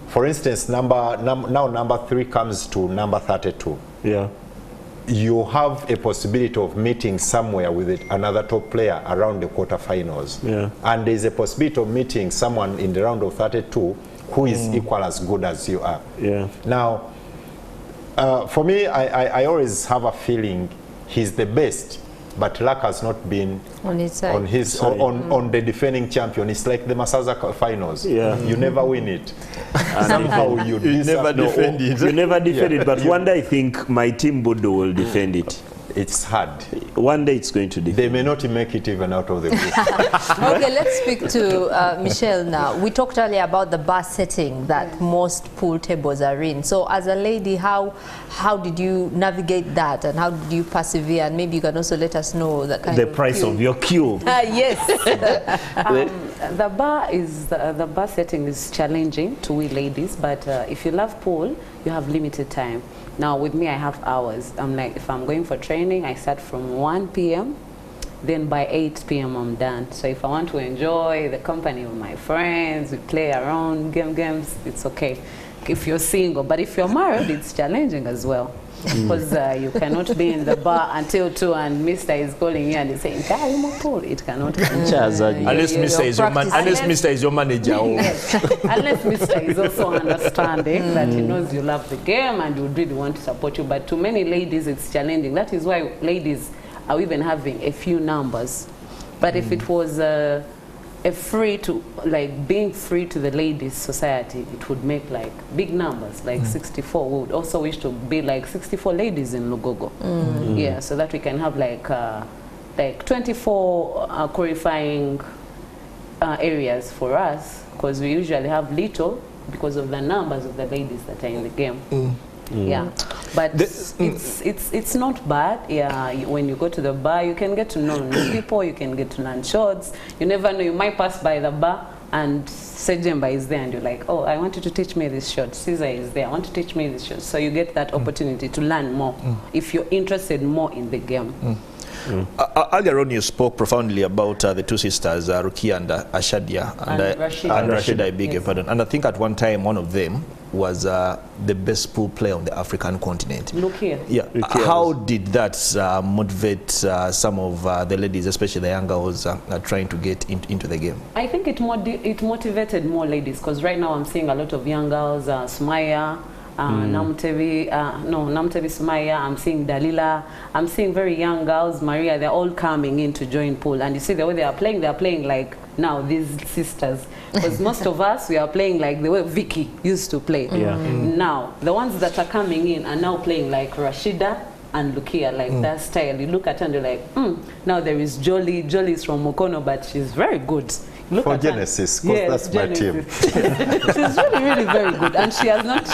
For instance, now number 3 comes to number 32. Yeah. You have a possibility of meeting somewhere with another top player around the quarterfinals. Yeah. And there's a possibility of meeting someone in the round of 32 who is equal as good as you are. Yeah. Now, for me, I always have a feeling he's the best, but luck has not been On his side. on the defending champion. It's like the Masaza finals. Yeah. You never win it. Somehow you never defend it. You never defend it, but one day I think my team Budu will defend it. It's hard. One day it's going to defend. They may not make it even out of the group. Okay, let's speak to Michelle now. We talked earlier about the bar setting that most pool tables are in. So as a lady, how did you navigate that, and how did you persevere? And maybe you can also let us know the kind The of price queue. of your queue. Yes. The bar setting is challenging to we ladies, but if you love pool, you have limited time. Now with me, I have hours. I'm like, if I'm going for training, I start from 1 p.m. Then by 8 p.m. I'm done. So if I want to enjoy the company of my friends, we play around games, it's okay. if you're single. But if you're married, it's challenging as well. Because you cannot be in the bar until 2 and Mr. is calling you and he's saying, it cannot be. Unless Mr. is your unless Mr. is your manager. Yes. Unless Mr. is also understanding that he knows you love the game and would really want to support you. But to many ladies, it's challenging. That is why ladies are even having a few numbers. But if it was being free to the ladies society, it would make like big numbers, like 64. We would also wish to be like 64 ladies in Lugogo. Yeah, so that we can have like 24 qualifying areas for us, because we usually have little because of the numbers of the ladies that are in the game. Yeah, but it's not bad. Yeah, when you go to the bar, you can get to know new people, you can get to learn shots. You never know, you might pass by the bar and Sejemba is there and you're like, oh, I want you to teach me this shot. Caesar is there, I want to teach me this shot. So you get that opportunity to learn more if you're interested more in the game. Earlier on, you spoke profoundly about the two sisters, Rukia and Ashadia, and Rashida, I beg your pardon. And I think at one time, one of them was the best pool player on the African continent. Look here. Yeah. How did that motivate some of the ladies, especially the young girls, trying to get into the game? I think it motivated more ladies, because right now I'm seeing a lot of young girls, Sumaya, Namtevi Sumaya, I'm seeing Dalila, I'm seeing very young girls, Maria, they're all coming in to join pool. And you see the way they are playing like now these sisters. Because most of us, we are playing like the way Vicky used to play. Now, the ones that are coming in are now playing like Rashida and Lukia, like that style. You look at her and you're like, now there is Jolie. Jolie is from Mukono, but she's very good. Look for at Genesis, because that's Genesis. my team. She's really very good, and she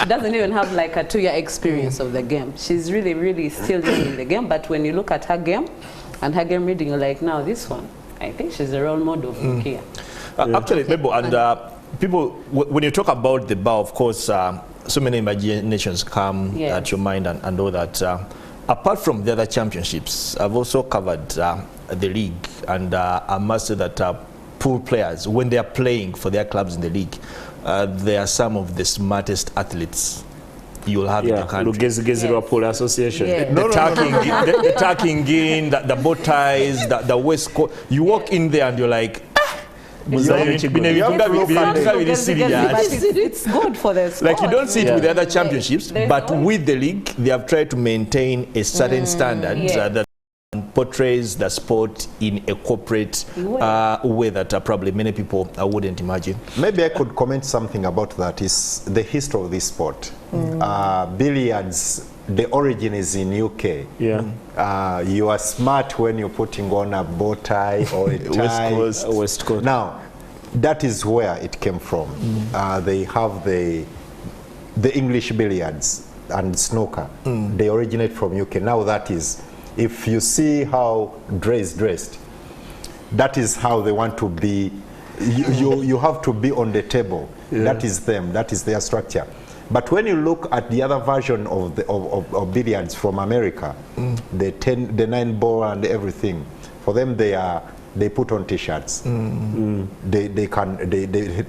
doesn't even have like a 2-year experience of the game. She's really still young in the game, but when you look at her game and her game reading, you're like, now this one, I think she's a role model for Lukia. Actually, Bebo, and people, when you talk about the bar, of course, so many imaginations come at your mind and all that. Apart from the other championships, I've also covered the league, and I must say that pool players, when they are playing for their clubs in the league, they are some of the smartest athletes you'll have in the country. Lugezi Pool Association. The tucking in, the bow ties, the waistcoat. You walk in there and you're like, It's good for the sport. Like you don't see it with the other championships, but with the league, they have tried to maintain a certain standard that portrays the sport in a corporate way that probably many people wouldn't imagine. Maybe I could comment something about that. Is the history of this sport. Billiards, the origin is in UK. You are smart when you're putting on a bow tie or a tie. Waistcoat. Now, that is where it came from. They have the English billiards and snooker. They originate from UK. Now that is, if you see how Dre is dressed, that is how they want to be. You have to be on the table. That is them. That is their structure. But when you look at the other version of billiards from America, the 9-ball and everything, for them they put on T-shirts. They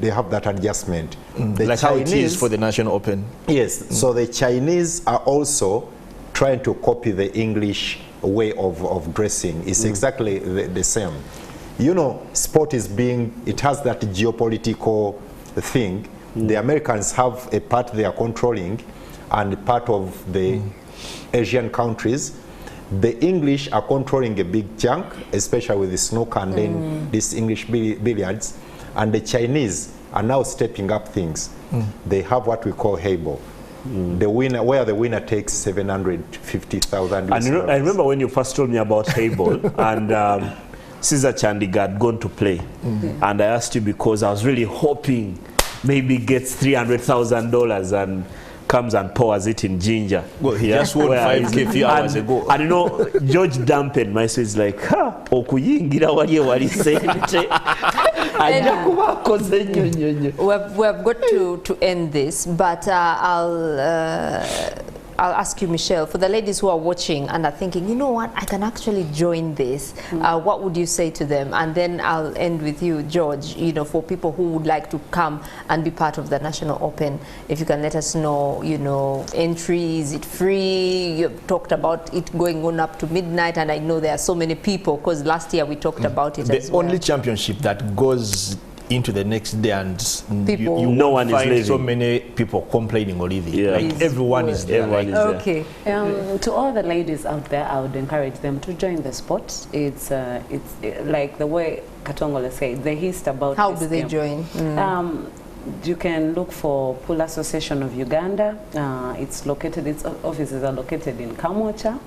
have that adjustment. The like Chinese, how it is for the National Open. Yes. So the Chinese are also trying to copy the English way of dressing. It's exactly the same. You know, sport is it has that geopolitical thing. The Americans have a part they are controlling and part of the Asian countries. The English are controlling a big chunk, especially with the snooker and then this English billiards. And the Chinese are now stepping up things. They have what we call Heibo. The winner, where the winner takes 750,000. And I remember when you first told me about Heibo and Caesar Chandiga had gone to play. And I asked you because I was really hoping maybe gets $300,000 and comes and pours it in ginger. Well, he just won 5K a few hours ago. And you know, George Dampen, my son, is like, okuyingira wali wali sente. We've got to end this, but I'll I'll ask you, Michelle, for the ladies who are watching and are thinking, you know what, I can actually join this. What would you say to them? And then I'll end with you, George, you know, for people who would like to come and be part of the National Open, if you can let us know, you know, entry, is it free? You've talked about it going on up to midnight, and I know there are so many people, because last year we talked about it as well. The only championship that goes into the next day and People- you No won't one is find leaving. so many people complaining or leaving. Yeah. Like everyone is there. Everyone is there. Okay. To all the ladies out there, I would encourage them to join the sport. It's like the way Katongole said, the hist about How this do they game. join? You can look for Pool Association of Uganda. Its offices are located in Kamwocha.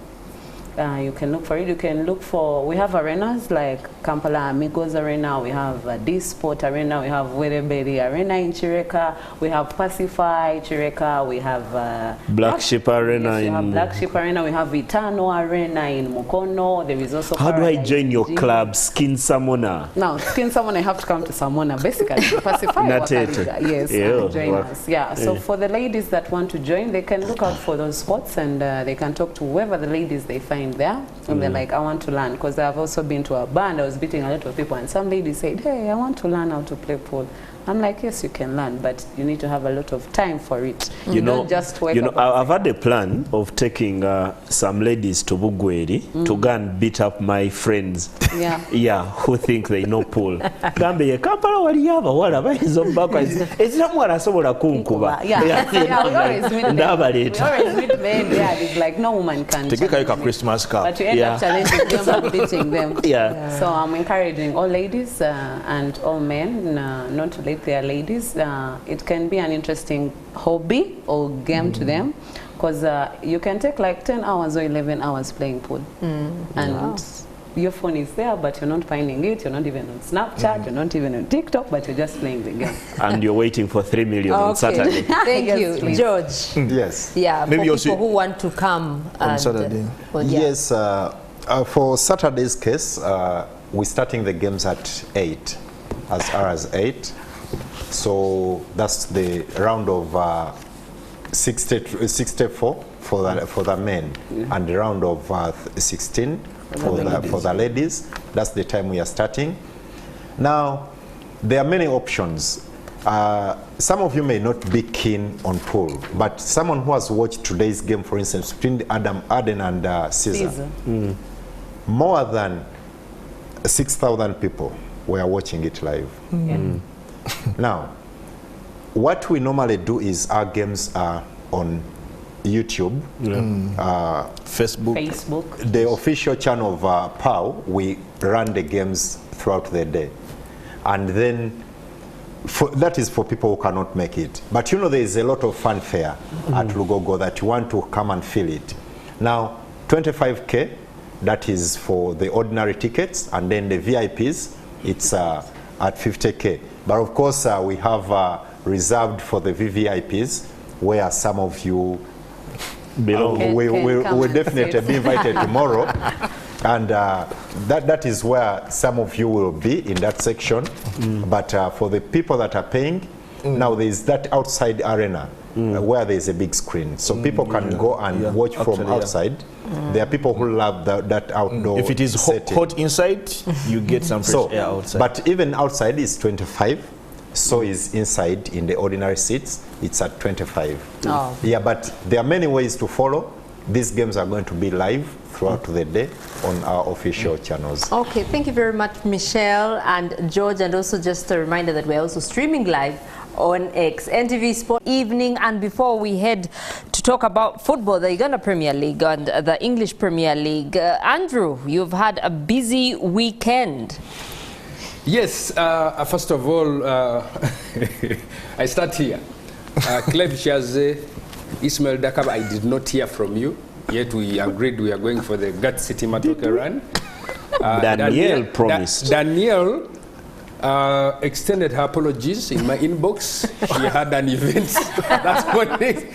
You can look for it. You can look for, we have arenas like Kampala Amigos Arena, we have D-Sport Arena, we have Wereberi Arena in Chireka, we have Pacify Chireka, we have Black Sheep Arena yes, we have in... Black Sheep Arena, we have Itano Arena in Mukono. There is also How do I Paradise join your Gym. club, Skin Samona? Now, skin someone, I have to come to Samona, basically. Pacify Not it. Wakaliga, yes, Yeah, and join work. us. Yeah, so for the ladies that want to join, they can look out for those spots, and they can talk to whoever the ladies they find there. And they're like, I want to learn, because I've also been to a band, I was beating a lot of people, and some ladies said, hey, I want to learn how to play pool. I'm like, yes, you can learn, but you need to have a lot of time for it. You know, don't just wake you know, up and I've had a plan of taking some ladies to Bugweri to go and beat up my friends. Yeah. Yeah, who think they know pool. Gambe ye Kampala waliyaba wala bayizo backwards. Ezira mwana asobola kunkuba. Yeah, yeah, we always meet them. We Ndabaleta. always meet men there. It's like no woman can. Tegeka challenge a me. Christmas cup. But you end up challenging them and beating them. Yeah. So I'm encouraging all ladies and all men not to let their ladies. It can be an interesting hobby or game to them, because you can take like 10 hours or 11 hours playing pool. And your phone is there, but you're not finding it. You're not even on Snapchat. You're not even on TikTok, but you're just playing the game. And you're waiting for 3 million on Saturday. Thank Yes, you, please. George. Yes. Yeah, Maybe for also- people who want to come On Saturday. well, yeah. Yes, for Saturday's case, we're starting the games at 8, as far as 8. So that's the round of 64 for the men, and the round of 16 for the ladies. That's the time we are starting. Now, there are many options. Some of you may not be keen on pool, but someone who has watched today's game, for instance, between Aden and Caesar, more than 6,000 people were watching it live. Now, what we normally do is our games are on YouTube, Facebook. the official channel of POW. We run the games throughout the day, and then that is for people who cannot make it. But you know, there is a lot of fanfare at Lugogo that you want to come and feel it. Now, 25K, that is for the ordinary tickets, and then the VIPs, it's at 50K. But of course, we have reserved for the VVIPs, where some of you Belong. we come will and definitely sit. be invited tomorrow. And that is where some of you will be in that section. But for the people that are paying, now there is that outside arena where there is a big screen. So people can go and watch from Actually, yeah. outside. There are people who love that outdoor If it is setting. hot inside, you get some fresh So, air outside. but even outside is 25. So is inside in the ordinary seats, it's at 25. Oh. Yeah, but there are many ways to follow. These games are going to be live throughout the day on our official channels. Okay, thank you very much, Michelle and George, and also just a reminder that we're also streaming live on X, NTV Sport Evening. And before we head to talk about football, the Uganda Premier League and the English Premier League, Andrew, you've had a busy weekend. Yes, first of all, I start here. Cleve Shaze, Ismail Dakab, I did not hear from you, yet we agreed we are going for the Gut City Matoke run. Danielle promised. Danielle extended her apologies in my inbox. She had an event. That's one thing.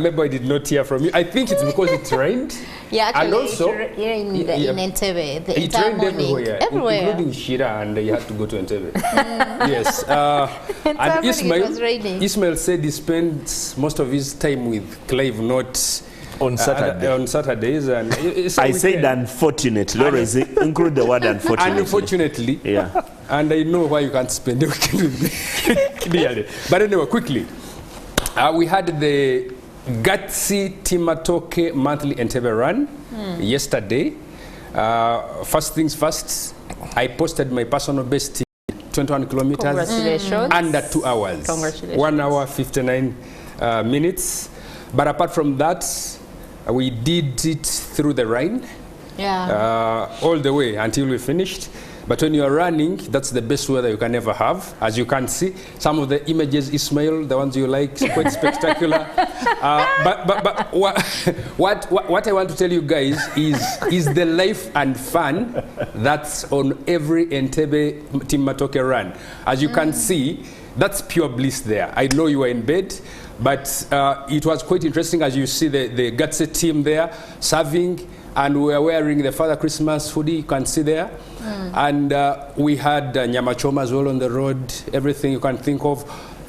Maybe I did not hear from you. I think it's because it rained. Yeah, actually, and also, in Entebbe, the it entire rained morning, everywhere, everywhere. including Shira, and you had to go to Entebbe. Yes. Entire And morning it was raining. Ismail said he spends most of his time with Clive, not On Saturday. On Saturdays. And it's a I said weekend. unfortunately. Always include the word unfortunately. Unfortunately. Yeah. And I know why you can't spend the weekend with me. Clearly. But anyway, quickly. We had the Gatsi Timatoke monthly Entebbe run yesterday. First things first, I posted my personal best 21 kilometers Congratulations. under 2 hours. Congratulations. 1 hour 59 minutes. But apart from that, we did it through the rain. Yeah. All the way until we finished. But when you are running, that's the best weather you can ever have. As you can see, some of the images, Ismail, the ones you like, quite spectacular. But what I want to tell you guys is the life and fun that's on every Entebbe Timatoke run. As you can see, that's pure bliss there. I know you were in bed, but it was quite interesting as you see the Gatse team there serving. And we were wearing the Father Christmas hoodie, you can see there. And we had Nyama Choma as well on the road, everything you can think of.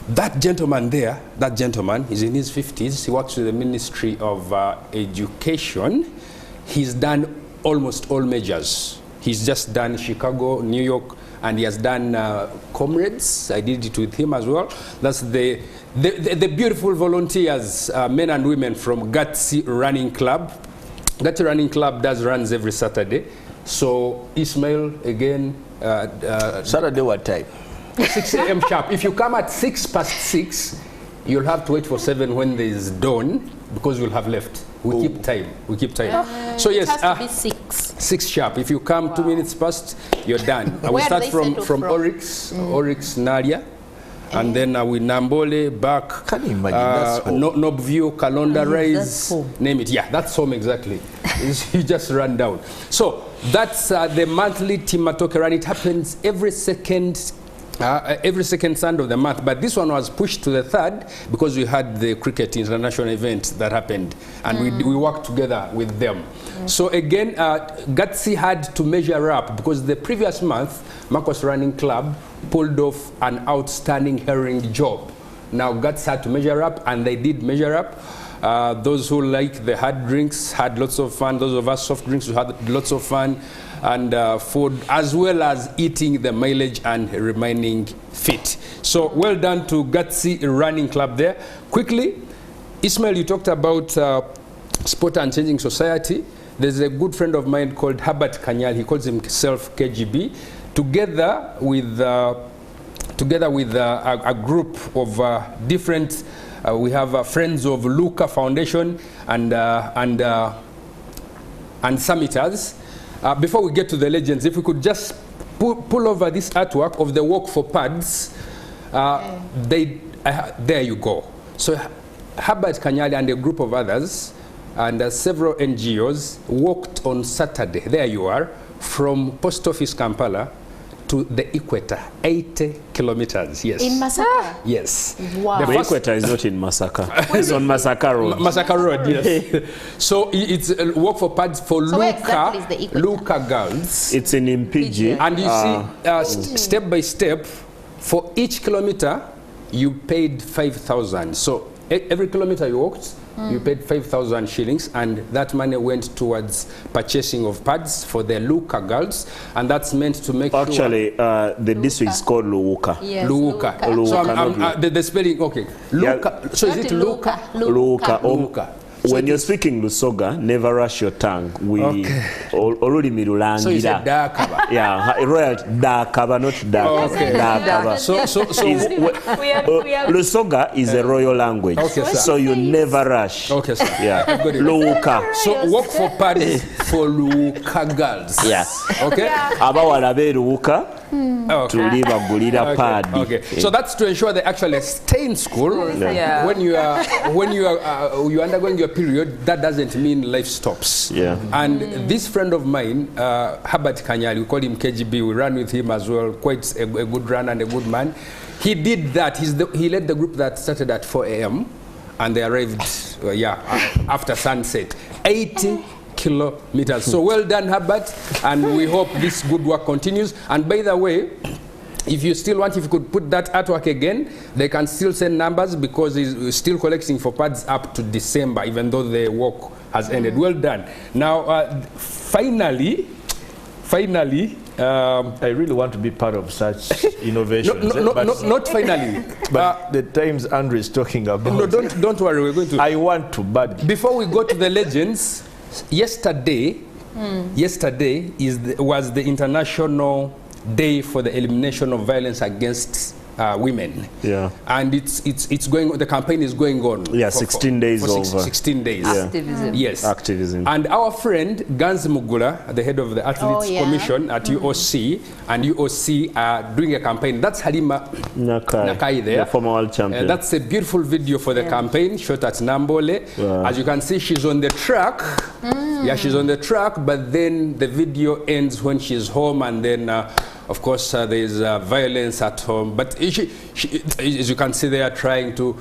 That gentleman there, that gentleman, is in his 50s. He works with the Ministry of Education. He's done almost all majors. He's just done Chicago, New York, and he has done Comrades. I did it with him as well. That's the beautiful volunteers, men and women from Gatsi Running Club. That running club does runs every Saturday. So Ismail, again. Saturday what time? 6 a.m. sharp. If you come at 6:06, you'll have to wait for 7 when there is dawn because you'll have left. We keep time. We keep time. So yes, it has to be 6. 6 sharp. If you come 2 minutes past, you're done. We Where start do they settle from from? Oryx, Nadia. And then we Nambole back, Can you imagine? That's home. Nobview, Kalonda Rise, that's home. name it. Yeah, that's home exactly. You just run down. So that's the monthly Timatoke run. It happens every second Sunday of the month. But this one was pushed to the 3rd because we had the cricket international event that happened, and we worked together with them. So again, Gatsi had to measure up because the previous month, Marcos Running Club pulled off an outstanding herring job. Now Gatsi had to measure up, and they did measure up. Those who like the hard drinks had lots of fun. Those of us soft drinks, we had lots of fun. And food, as well as eating the mileage and remaining fit. So well done to Gatsi Running Club there. Quickly, Ismail, you talked about Sport and Changing Society. There's a good friend of mine called Herbert Kanyal. He calls himself KGB. Together with a group of different, we have Friends of Luca Foundation and summiters. Before we get to the legends, if we could just pull over this artwork of the Walk for Pads, there you go. So Herbert Kanyali and a group of others and several NGOs walked on Saturday, there you are, from Post Office Kampala to the equator, 80 kilometers, yes. In Masaka? Yes. Wow. The equator is not in Masaka. It's on Masaka Road. Masaka Road, yes. So it's a walk for pads for So where exactly is the equator? Luca girls. It's in Impigi. And you see, step by step, for each kilometer, you paid 5,000. So every kilometer you walked, you paid 5,000 shillings, and that money went towards purchasing of pads for the Luca girls, and that's meant to make Actually, the district is called Luuka. Yes, Luca. Luca. So Luca, the spelling, okay. Luca. So is Not it Luca. Luca? Luuka. Luca. When you're speaking Lusoga, never rush your tongue. We already So you said Dakaba. Yeah, royal Dakaba, not Dakaba. Okay. Dakaba. So Lusoga is a royal language. Okay, sir. So you never rush. Okay, sir. Yeah. I've got it. Luuka. So work for pads for Luca girls. Yeah. Okay. Abawala be Luuka tuli bagulira pad. Okay. So that's to ensure they actually stay in school. Yeah. When you are you undergoing your period, that doesn't mean life stops. Yeah. And this friend of mine, Herbert Kanyali, we call him KGB. We ran with him as well. Quite a good runner and a good man. He did that. He led the group that started at 4 a.m. and they arrived, after sunset. 80 kilometers. So well done, Herbert, and we hope this good work continues. And by the way, if you still want, if you could put that artwork again, they can still send numbers because he's still collecting for pads up to December, even though the work has ended. Well done. Now, finally, I really want to be part of such innovations. not finally. But the times Andrew is talking about. No, don't worry. We're going to. I want to, but Before we go to the legends, yesterday was the International Day for the Elimination of Violence Against Women. Yeah. And it's going. The campaign is going on. Yeah, 16 days for over. 16 days. Activism. Yes. Activism. And our friend Gans Mugula, the head of the Athletes Commission at UOC, and UOC are doing a campaign. That's Halima Nakai there. The former world champion. That's a beautiful video for the campaign, shot at Nambole. Wow. As you can see, she's on the track. Yeah, she's on the track, but then the video ends when she's home, and then, of course, there's violence at home. But she, as you can see, they are trying to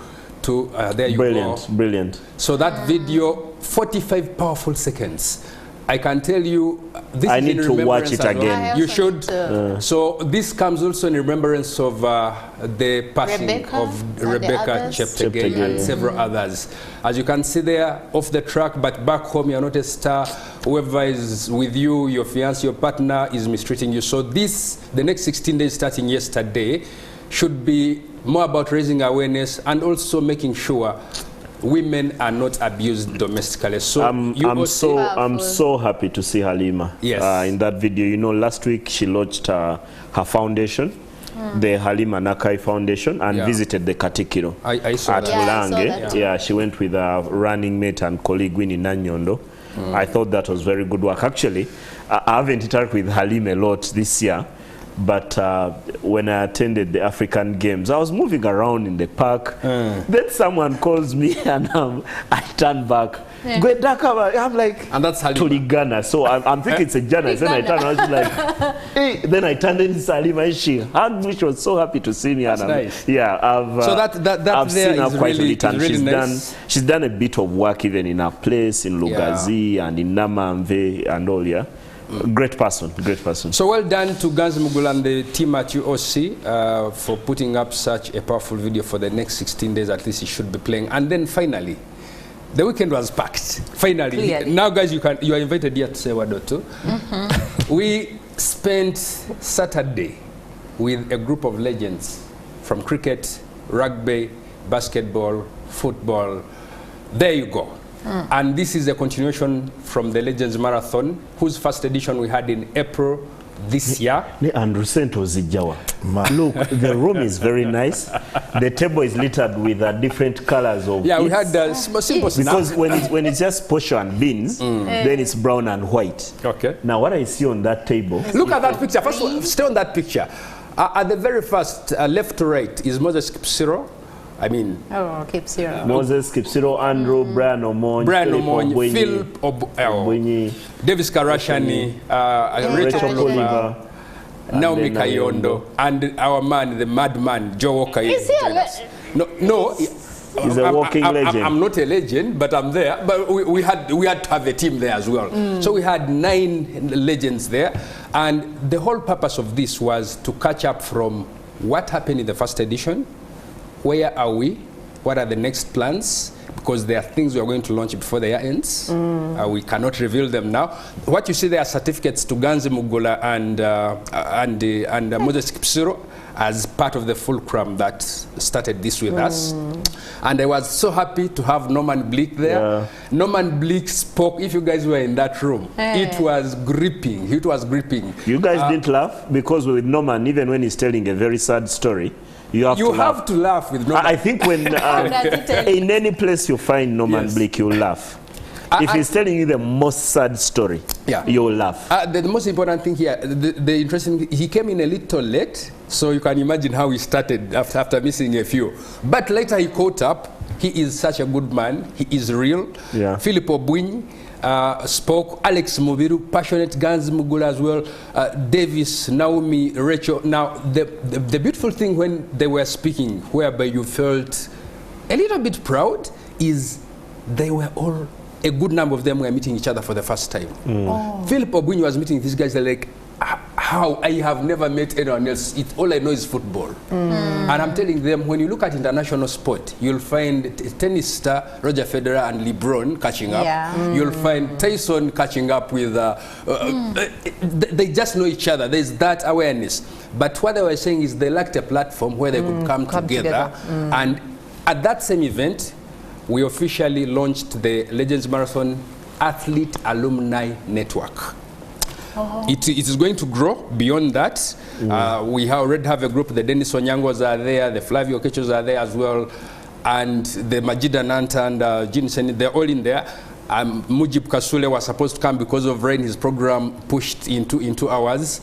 there you go. Brilliant. So that video, 45 powerful seconds. I can tell you, this I is need in to watch remembrance it as well. again. You should. So this comes also in remembrance of the passing Rebecca of and the Rebecca others. Cheptegei and several others. As you can see there, off the track, but back home, you're not a star. Whoever is with you, your fiancé, your partner, is mistreating you. So the next 16 days starting yesterday, should be more about raising awareness and also making sure women are not abused domestically. So I'm so happy to see Halima. Yes. In that video. You know, last week she launched her foundation, the Halima Nakai Foundation, and visited the Katikiro I saw at that. Yeah, I saw Bulange. that Yeah, she went with her running mate and colleague Winnie Nanyondo. I thought that was very good work. Actually, I haven't interacted with Halima a lot this year. But when I attended the African Games, I was moving around in the park. Then someone calls me and I turn back. I'm like, And that's Halima. Tuligana. So I'm thinking it's a journalist. Then I turn and I was like, hey. Then I turned in Salima and she hugged me. She was so happy to see me. That's and nice. Yeah, So I've there seen her is quite really, a bit. And really nice. she's done a bit of work even in her place in Lugazi and in Namamve and all, yeah. Great person, great person. So well done to Gans Mugula and the team at UOC for putting up such a powerful video. For the next 16 days at least he should be playing. And then finally, the weekend was packed. Finally. Clearly. Now guys, you are invited here to say word or two. We spent Saturday with a group of legends from cricket, rugby, basketball, football. There you go. And this is a continuation from the Legends Marathon, whose first edition we had in April this year. Andrew Sento Zijawa. Look, the room is very nice. The table is littered with different colors of Yeah, we eats. had simple Because snacks. when it's just posho and beans, then it's brown and white. Okay. Now what I see on that table, Look at that picture. First, stay on that picture. At the very first, left to right, is Moses Kipsiro. I mean, Keep zero. Moses Kipsiro, Andrew, Brian Omonyi, Brian Philip Omonyi, Obwenyi, Philip Obwenyi, Davis Karashani, Rachel Rachel Oliver, Oliver, Naomi and then Kayondo, and our man, the madman, Joe Walker. Is he joined us. No. He's a walking legend. I'm not a legend, but I'm there. But we had to have a team there as well. So we had 9 legends there, and the whole purpose of this was to catch up from what happened in the first edition. Where are we? What are the next plans? Because there are things we are going to launch before the year ends. We cannot reveal them now. What you see there are certificates to Ganzi Mugula and Moses Kipsiro as part of the fulcrum that started this with us. And I was so happy to have Norman Bleak there. Yeah. Norman Bleak spoke, if you guys were in that room, it was gripping. It was gripping. You guys didn't laugh? Because with Norman, even when he's telling a very sad story, you have to laugh with Norman. I think when in any place you find Norman Bleak, you'll laugh. If he's telling you the most sad story, you'll laugh. The most important thing here, the interesting thing, he came in a little late, so you can imagine how he started after missing a few. But later he caught up. He is such a good man. He is real. Yeah. Philip Obwenyi spoke. Alex Mubiru, passionate. Gans Mugula as well. Davis, Naomi, Rachel. Now, the beautiful thing when they were speaking, whereby you felt a little bit proud, is they were all, a good number of them were meeting each other for the first time. Philip Obwenyi was meeting these guys. They're like, how I have never met anyone else. All I know is football. And I'm telling them, when you look at international sport, you'll find tennis star Roger Federer and LeBron catching up. Yeah. You'll find Tyson catching up with, they just know each other. There's that awareness. But what they were saying is they lacked a platform where they could come together. And at that same event, we officially launched the Legends Marathon Athlete Alumni Network. It is going to grow beyond that. We already have a group. The Dennis Onyangos are there, the Flavio Kechos are there as well, and the Majida Nanta and Jean Seni, they're all in there. Mujib Kasule was supposed to come because of rain. His program pushed into 2 hours.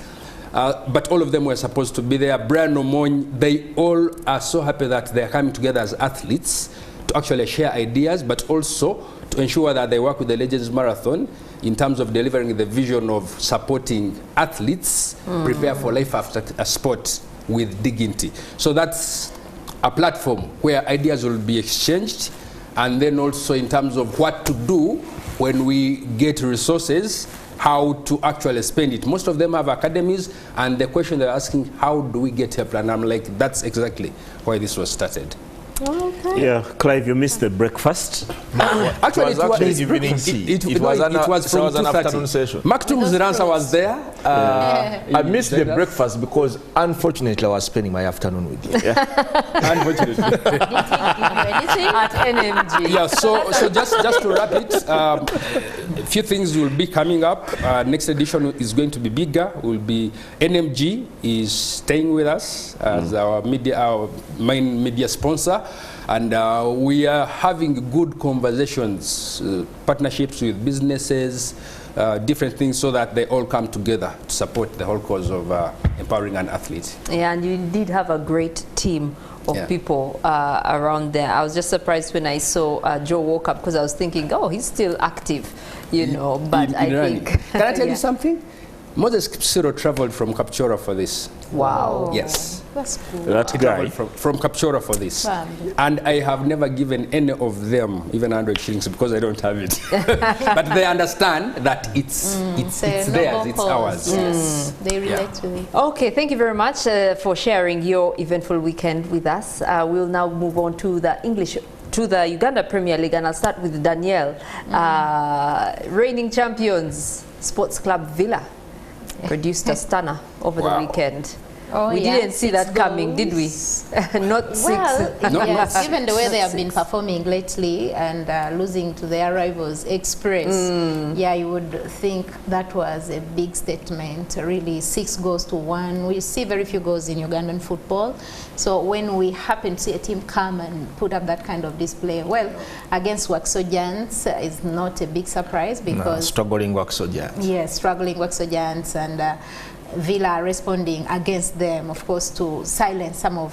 But all of them were supposed to be there. Brian Omony, they all are so happy that they're coming together as athletes to actually share ideas, but also to ensure that they work with the Legends Marathon in terms of delivering the vision of supporting athletes prepare for life after a sport with dignity. So that's a platform where ideas will be exchanged, and then also in terms of what to do when we get resources, how to actually spend it. Most of them have academies, and the question they're asking, how do we get help? And I'm like, that's exactly why this was started. Okay. Yeah, Clive, you missed the breakfast. Actually, it was evening tea. It was an afternoon session. Maktoum's answer was there. I missed the breakfast because unfortunately I was spending my afternoon with you. Unfortunately. At NMG. Yeah, so just to wrap it, a few things will be coming up. Next edition is going to be bigger. NMG is staying with us as our main media sponsor. And we are having good conversations, partnerships with businesses, different things, so that they all come together to support the whole cause of empowering an athlete. Yeah, and you did have a great team of people around there. I was just surprised when I saw Joe Walker, because I was thinking, oh, he's still active, you know, but I think... Can I tell you something? Moses Kipsiro traveled from Kapchora for this. Wow. Yes. That's cool. That guy. From Kapchora for this. Wow. And I have never given any of them even 100 shillings because I don't have it. But they understand that it's theirs, it's ours. Yes, they relate with it. Okay, thank you very much for sharing your eventful weekend with us. We'll now move on to the Uganda Premier League, and I'll start with Danielle. Reigning champions, Sports Club Villa, produced a stunner over the weekend. Oh, we yeah, didn't see that 6 coming, goals. did we? Not Well, 6. yes, given the way they have been performing lately and losing to their rivals Express, yeah, you would think that was a big statement. Really, 6 goals to 1. We see very few goals in Ugandan football. So when we happen to see a team come and put up that kind of display, well, against Waxo Giants is not a big surprise because... struggling Waxo Giants. Yes, struggling Waxo Giants, and Villa responding against them, of course, to silence some of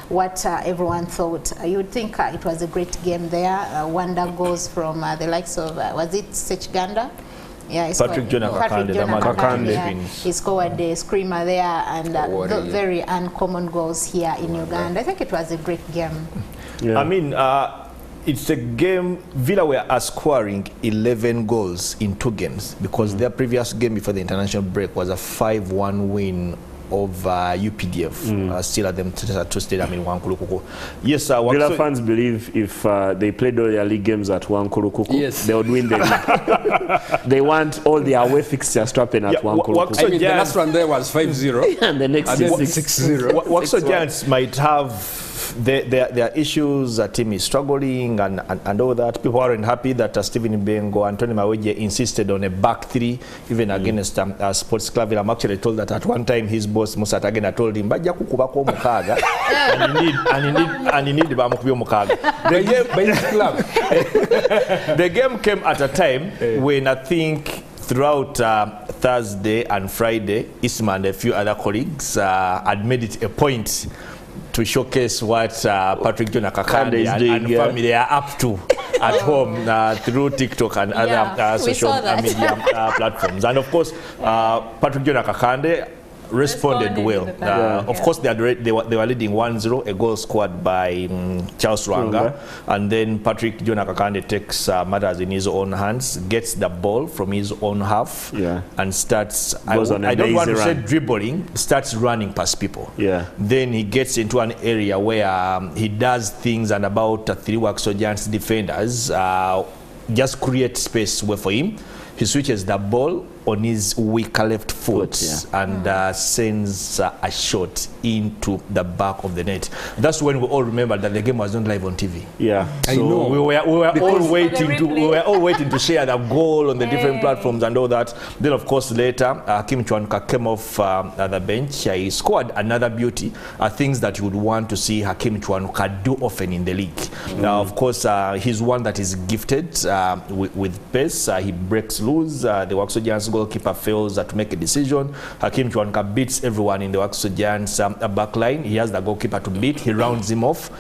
what everyone thought. You would think it was a great game there. Wonder goals from the likes of, was it Sechganda? Yeah, Patrick Jonah Kakande. He scored the screamer there, and very uncommon goals here in Uganda. I think it was a great game. Yeah. I mean, it's a game. Villa were scoring 11 goals in 2 games because their previous game before the international break was a 5-1 win over UPDF, still at them to stadium in Wankulukuku. Yes, Villa fans believe if they played all their league games at Wankulukuku, they would win the league. They want all the away fixtures to happen at Wankulukuku. I mean, the last one there was 5-0. And the next is 6-0. Waxo Giants might have their issues. The team is struggling and all that. People aren't happy that Stephen Bengo and Tony Maweje insisted on a back 3 even against Sports Club. I'm actually told that at one time his boss Musa Tagena told him "Bajja kukubako mukaga and you need bamukubi mukaga." The game came at a time when I think throughout Thursday and Friday, Isma and a few other colleagues had made it a point to showcase what Patrick Jonah Kakande and family are up to at home through TikTok and other social media platforms. And of course, Patrick Jonah Kakande responded well. Responded Of course, they were leading 1-0, a goal scored by Charles Lwanga, and then Patrick Jonah Kakande takes matters in his own hands, gets the ball from his own half, and starts, I don't want to say dribbling, starts running past people. Then he gets into an area where he does things, and about 3 Waxo Giants defenders just create space for him. He switches the ball on his weaker left foot and sends a shot into the back of the net. That's when we all remember that the game was not live on TV. I know. We were all waiting to share the goal on the different platforms and all that. Then of course later Hakeem Chwanuka came off the bench. He scored another beauty, things that you would want to see Hakeem Chwanuka do often in the league. Now of course he's one that is gifted with pace. He breaks loose. The Waxo Giants goalkeeper fails to make a decision. Hakeem Chwanuka beats everyone in the Waxo Giants back line. He has the goalkeeper to beat. He rounds him off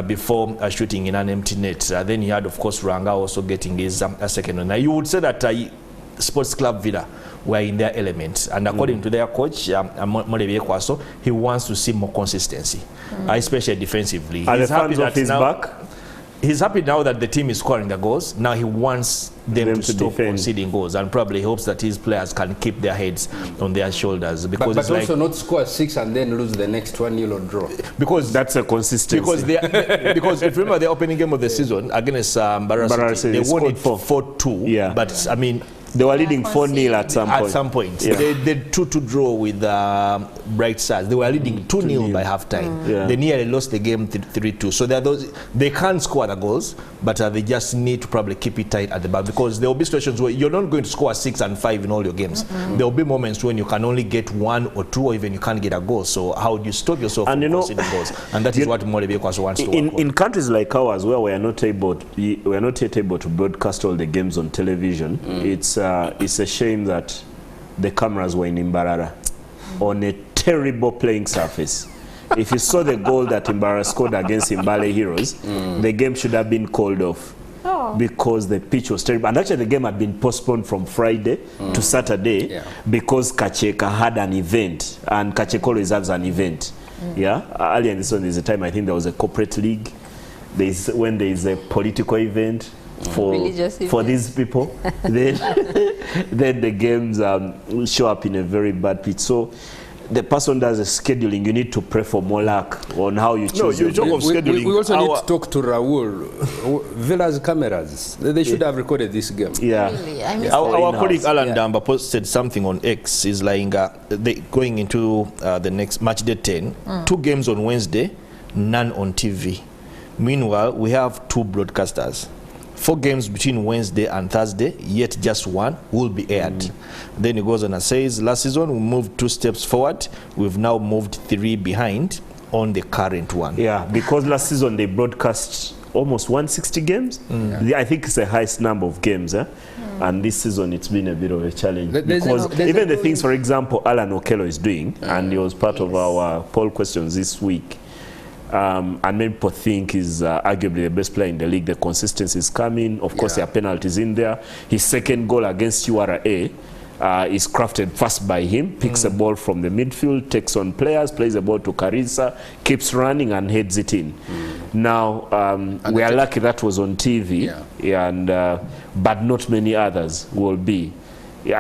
before shooting in an empty net. Then he had, of course, Lwanga also getting his second one. Now, you would say that Sports Club Villa were in their element, and according to their coach, Molebie Kwaso, he wants to see more consistency, especially defensively. Are the fans off his back? He's happy now that the team is scoring the goals. Now he wants them to stop conceding goals, and probably hopes that his players can keep their heads on their shoulders. Because but also not score 6 and then lose the next 1-0 or draw. Because that's a consistency. Because if you remember the opening game of the season against Mbarara City, they won it 4-2. But I mean, they were leading 4-0 at some point. They did 2-2 draw with Bright Stars. They were leading 2-0 by halftime. They nearly lost the game 3-2. So they can't score the goals, but they just need to probably keep it tight at the back, because there will be situations where you're not going to score 6 and 5 in all your games. There will be moments when you can only get 1 or 2, or even you can't get a goal. So how do you stop yourself from conceding goals? And that is what Molebie Kwaso wants to work on. In countries like ours, where we are not yet able to broadcast all the games on television, it's a shame that the cameras were in Mbarara on a terrible playing surface. If you saw the goal that Mbarara scored against Mbale Heroes, the game should have been called off because the pitch was terrible. And actually the game had been postponed from Friday to Saturday because Kacheka had an event, and Kacheka always has an event. Earlier in the season, there's a time I think there was a corporate league. When there is a political event for these people, then the games show up in a very bad pitch. So the person does the scheduling. You need to pray for more luck on how you choose. No, you talk of scheduling. We also need to talk to Raul. Villa's cameras, they should have recorded this game. Really? Our colleague Alan Damba posted something on X. Is like going into the next match day 10. 2 games on Wednesday, none on TV. Meanwhile, we have 2 broadcasters. 4 games between Wednesday and Thursday, yet just 1 will be aired. Then he goes on and says, last season we moved 2 steps forward. We've now moved 3 behind on the current one. Because last season they broadcast almost 160 games. I think it's the highest number of games. And this season it's been a bit of a challenge. Because even the things, for example, Alan Okello is doing, and he was part of our poll questions this week. And many people think he's arguably the best player in the league. The consistency is coming. Of course, there are penalties in there. His second goal against URA is crafted fast by him. Picks a ball from the midfield, takes on players, plays the ball to Karisa, keeps running and heads it in. Now, we are lucky that was on TV, and but not many others will be.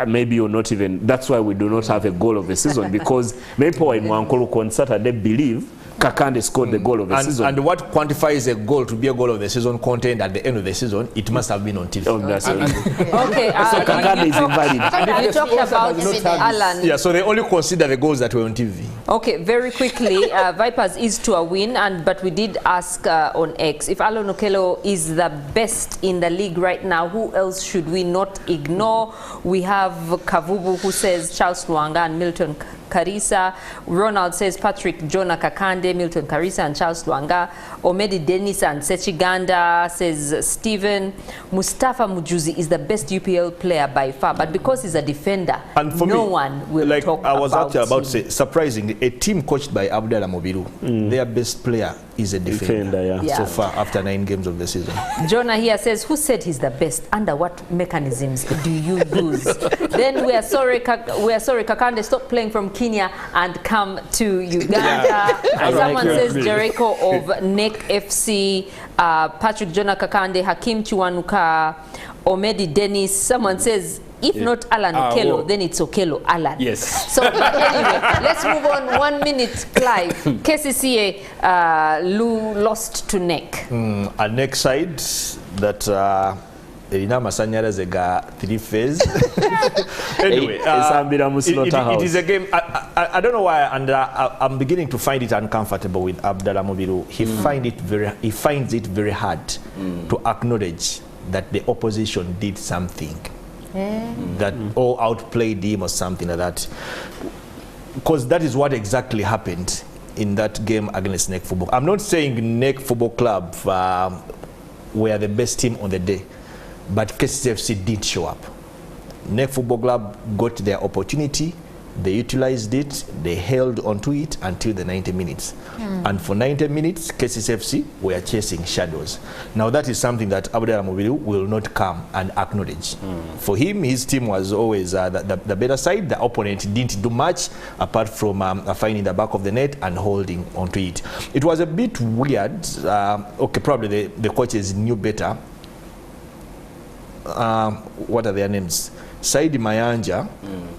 Maybe you're not even. That's why we do not have a goal of the season, because many people in Mwankuluku on Saturday believe Kakande scored the goal of the season. And what quantifies a goal to be a goal of the season content at the end of the season? It must have been on TV. So Kakande is invalid. You talked about Alan. So they only consider the goals that were on TV. Okay, very quickly, Vipers is to a win, but we did ask on X, if Alan Okello is the best in the league right now, who else should we not ignore? We have Kavubu, who says Charles Lwanga and Milton Karisa. Ronald says Patrick Jonah Kakande, Milton Karisa and Charles Lwanga. Omedi Dennis and Sechiganda, says Stephen. Mustafa Mujuzi is the best UPL player by far, but because he's a defender, and for no me, one will talk about him. I was actually about to say, surprisingly, a team coached by Abdallah Mobiru, their best player is a defender. Yeah. So far, after 9 games of the season. Jonah here says, who said he's the best? Under what mechanisms do you use? Then we are sorry Kakande, stop playing from Kenya and come to Uganda. And someone says Jericho of NEC FC, Patrick Jonah Kakande, Hakim Chiwanuka, Omedi Dennis. Someone says, if not Alan Okello, then it's Okello Alan. Yes. So, but anyway, let's move on. 1 minute, Clive. KCCA lost to NEC. A NEC side that Erina Masanyaraze got 3 phase. Anyway, it is a game. I don't know why, and I'm beginning to find it uncomfortable with Abdallah Mubiru. He finds it very hard to acknowledge that the opposition did something. That all outplayed him or something like that, because that is what exactly happened in that game against NEC Football. I'm not saying NEC Football Club were the best team on the day, but KCFC did show up. NEC Football Club got their opportunity, they utilized it, they held onto it until the 90 minutes. And for 90 minutes, KCFC were chasing shadows. Now that is something that Abdallah Mubiru will not come and acknowledge. For him, his team was always the better side. The opponent didn't do much apart from finding the back of the net and holding onto it. It was a bit weird. Okay, probably the coaches knew better. What are their names? Saidi Mayanja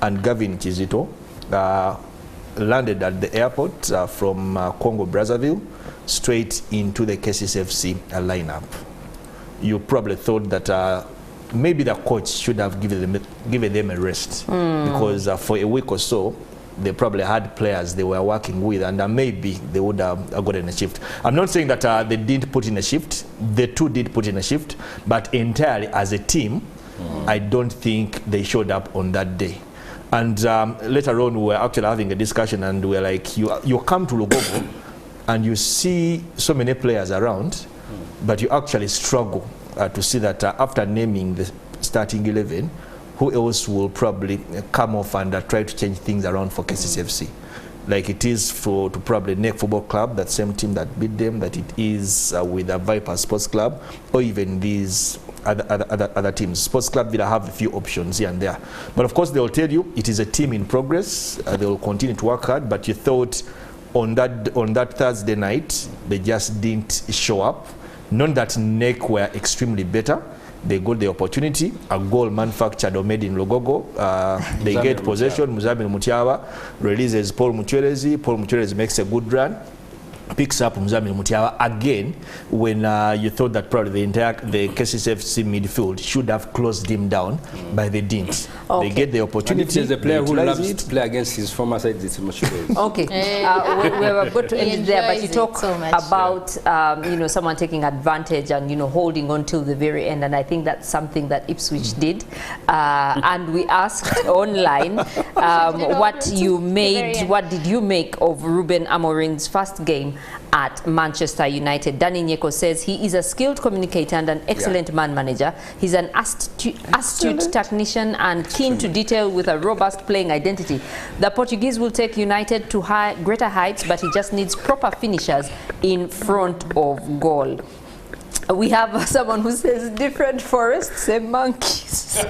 and Gavin Kizito landed at the airport from Congo Brazzaville straight into the KCFC lineup. You probably thought that maybe the coach should have given them a rest because for a week or so they probably had players they were working with, and maybe they would have gotten a shift. I'm not saying that they didn't put in a shift. The two did put in a shift, but entirely as a team, I don't think they showed up on that day. And later on, we were actually having a discussion, and we were like, you come to Lugogo, and you see so many players around, but you actually struggle to see that after naming the starting 11, who else will probably come off and try to change things around for KCFC. Like it is to probably NEC Football Club, that same team that beat them, that it is with the Viper Sports Club, or even these other teams. Sports Club will have a few options here and there. But of course, they will tell you it is a team in progress. They will continue to work hard, but you thought on that Thursday night, they just didn't show up. Not that NEC were extremely better. They got the opportunity, a goal manufactured or made in Lugogo. They get possession, Muzamil Mutiawa releases Paul Mutuelezi. Paul Mutuelezi makes a good run, picks up Muzamil Mutiawa again when you thought that probably the KCFC midfield should have closed him down, but they didn't. Okay. They get the opportunity. There's a player who loves to play against his former side, it's Mutuelezi. Okay, we were going to end it there, but you talk so about someone taking advantage and holding on till the very end, and I think that's something that Ipswich did. And we asked online what did you make of Ruben Amorim's first game at Manchester United. Danny Nyeko says he is a skilled communicator and an excellent man manager. He's an astute technician and keen to detail with a robust playing identity. The Portuguese will take United to greater heights, but he just needs proper finishers in front of goal. We have someone who says different forests, same monkeys.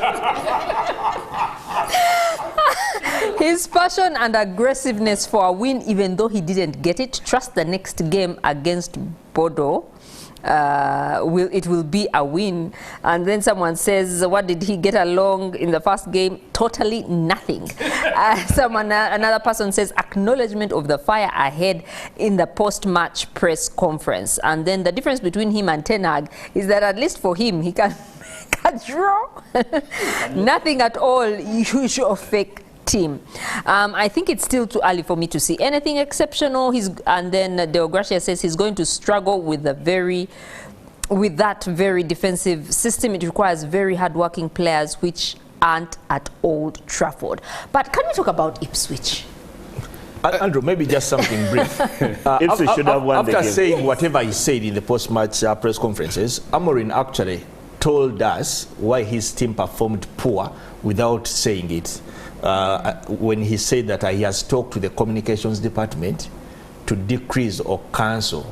His passion and aggressiveness for a win, even though he didn't get it. Trust the next game against Bordeaux. It will be a win. And then someone says, what did he get along in the first game? Totally nothing. Another person says, acknowledgement of the fire ahead in the post-match press conference. And then the difference between him and Ten Hag is that at least for him, he can draw. Nothing at all usual fake team. I think it's still too early for me to see anything exceptional. And then Deo Gracia says he's going to struggle with that very defensive system. It requires very hardworking players, which aren't at Old Trafford. But can we talk about Ipswich? Andrew, maybe just something brief. Ipswich should have won the game. After saying whatever he said in the post-match press conferences, Amorim actually told us why his team performed poor without saying it. When he said that he has talked to the communications department to decrease or cancel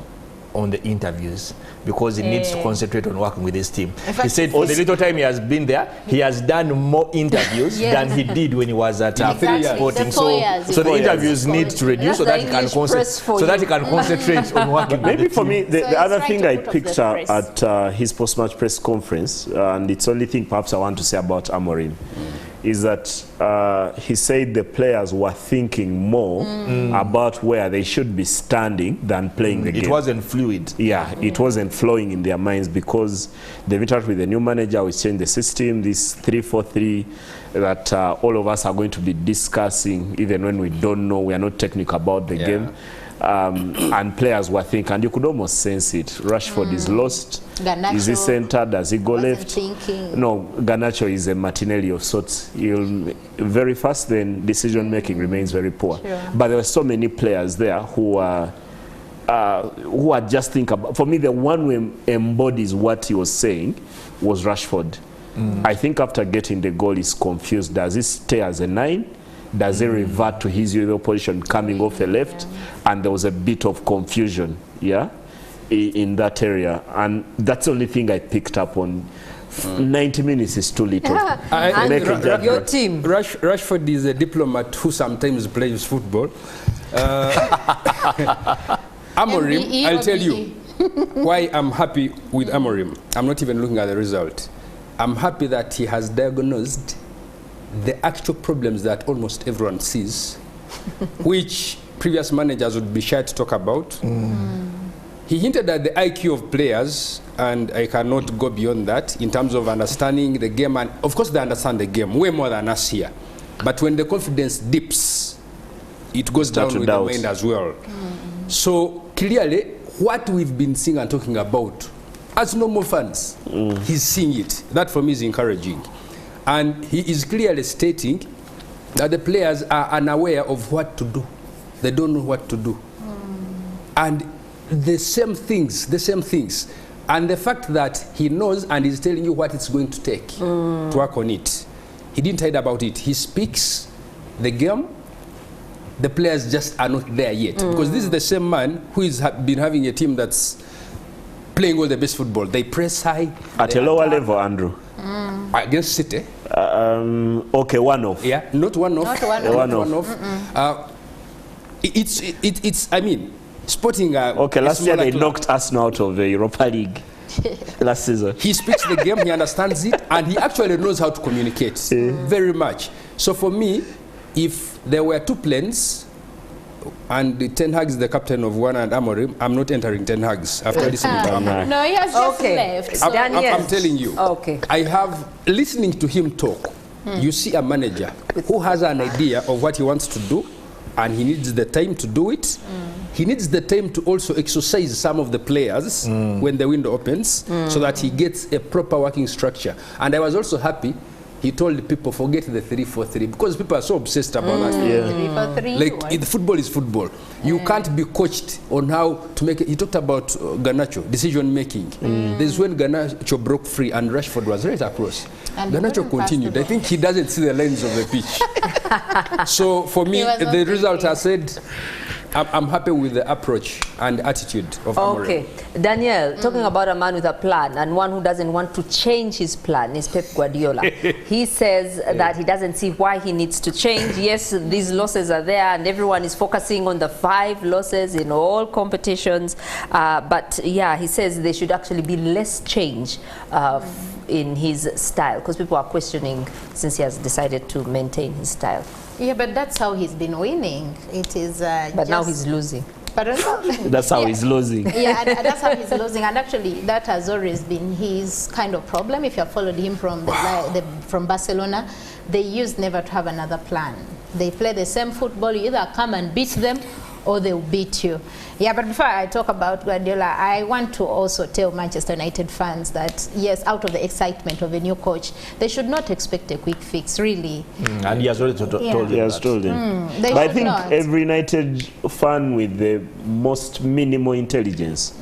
on the interviews because he needs to concentrate on working with his team. fact, He said for the little time he has been there, he has done more interviews than he did when he was at Exactly. Sporting. The 4 years. So the 4 years. interviews need to reduce so that he can concentrate on working. Maybe with the for team. me, the it's other right thing to I put off picked the up press. at his post-match press conference, and it's the only thing perhaps I want to say about Amorim, is that he said the players were thinking more about where they should be standing than playing the game. It wasn't fluid. Yeah, it wasn't flowing in their minds because they've interacted with the new manager, we changed the system, this 3-4-3 that all of us are going to be discussing even when we don't know, we are not technical about the game. And players were thinking, and you could almost sense it. Rashford is lost. Garnacho Is he centered? Does he go wasn't left? thinking. No, Garnacho is a Martinelli of sorts. He'll very fast, then decision making remains very poor. Sure. But there were so many players there who are just thinking about. For me, the one who embodies what he was saying was Rashford. I think after getting the goal, he's confused. Does he stay as a 9? Does he revert to his usual position coming off the left? And there was a bit of confusion, in that area. And that's the only thing I picked up on. 90 minutes is too little. And Make a judgment. your team. Rashford is a diplomat who sometimes plays football. Amorim, MBE I'll or tell BE? you why I'm happy with Amorim. I'm not even looking at the result. I'm happy that he has diagnosed the actual problems that almost everyone sees, which previous managers would be shy to talk about. He hinted at the IQ of players, and I cannot go beyond that in terms of understanding the game. And of course, they understand the game way more than us here. But when the confidence dips, it goes Start down to with doubt. the mind as well. So clearly, what we've been seeing and talking about, as normal fans, he's seeing it. That for me is encouraging. And he is clearly stating that the players are unaware of what to do. They don't know what to do. And the same things. And the fact that he knows and is telling you what it's going to take to work on it. He didn't hide about it. He speaks the game. The players just are not there yet. Because this is the same man who has been having a team that's playing all the best football. They press high. At they a lower attack. level, Andrew. Against City. Okay, one off. Yeah, not one off. Not one off. One off. It's. I mean, Sporting. Okay, a last year smaller they club. knocked Arsenal out of the Europa League. Last season. He speaks the game, he understands it, and he actually knows how to communicate very much. So for me, if there were two planes, and the Ten Hag is the captain of one and Amorim, I'm not entering Ten Hag's after listening to Amorim. No, he has just Okay. left. So I'm telling you. Okay. I have, listening to him talk, you see a manager who has an idea of what he wants to do, and he needs the time to do it. He needs the time to also exercise some of the players when the window opens, so that he gets a proper working structure. And I was also happy he told people, forget the 3-4-3, because people are so obsessed about that. 3-4-3. Like, football is football. You can't be coached on how to make it. He talked about Garnacho, decision making. This is when Garnacho broke free and Rashford was right across. And he Garnacho couldn't pass continued. the I think he doesn't see the lines of the pitch. So for me, He was not the result thinking. I said, I'm happy with the approach and attitude of Amorim. Okay, Daniel, talking about a man with a plan and one who doesn't want to change his plan is Pep Guardiola. He says that he doesn't see why he needs to change. Yes, these losses are there and everyone is focusing on the 5 losses in all competitions. But yeah, he says there should actually be less change in his style, because people are questioning since he has decided to maintain his style. Yeah, but that's how he's been winning. It is. But now he's losing. Pardon? That's how Yeah. he's losing. Yeah, and that's how he's losing. And actually, that has always been his kind of problem. If you have followed him from from Barcelona, they used never to have another plan. They play the same football. You either come and beat them, or they'll beat you. Yeah, but before I talk about Guardiola, I want to also tell Manchester United fans that, yes, out of the excitement of a new coach, they should not expect a quick fix, really. And he has already told them He has that. told him. They But I should think not. every United fan with the most minimal intelligence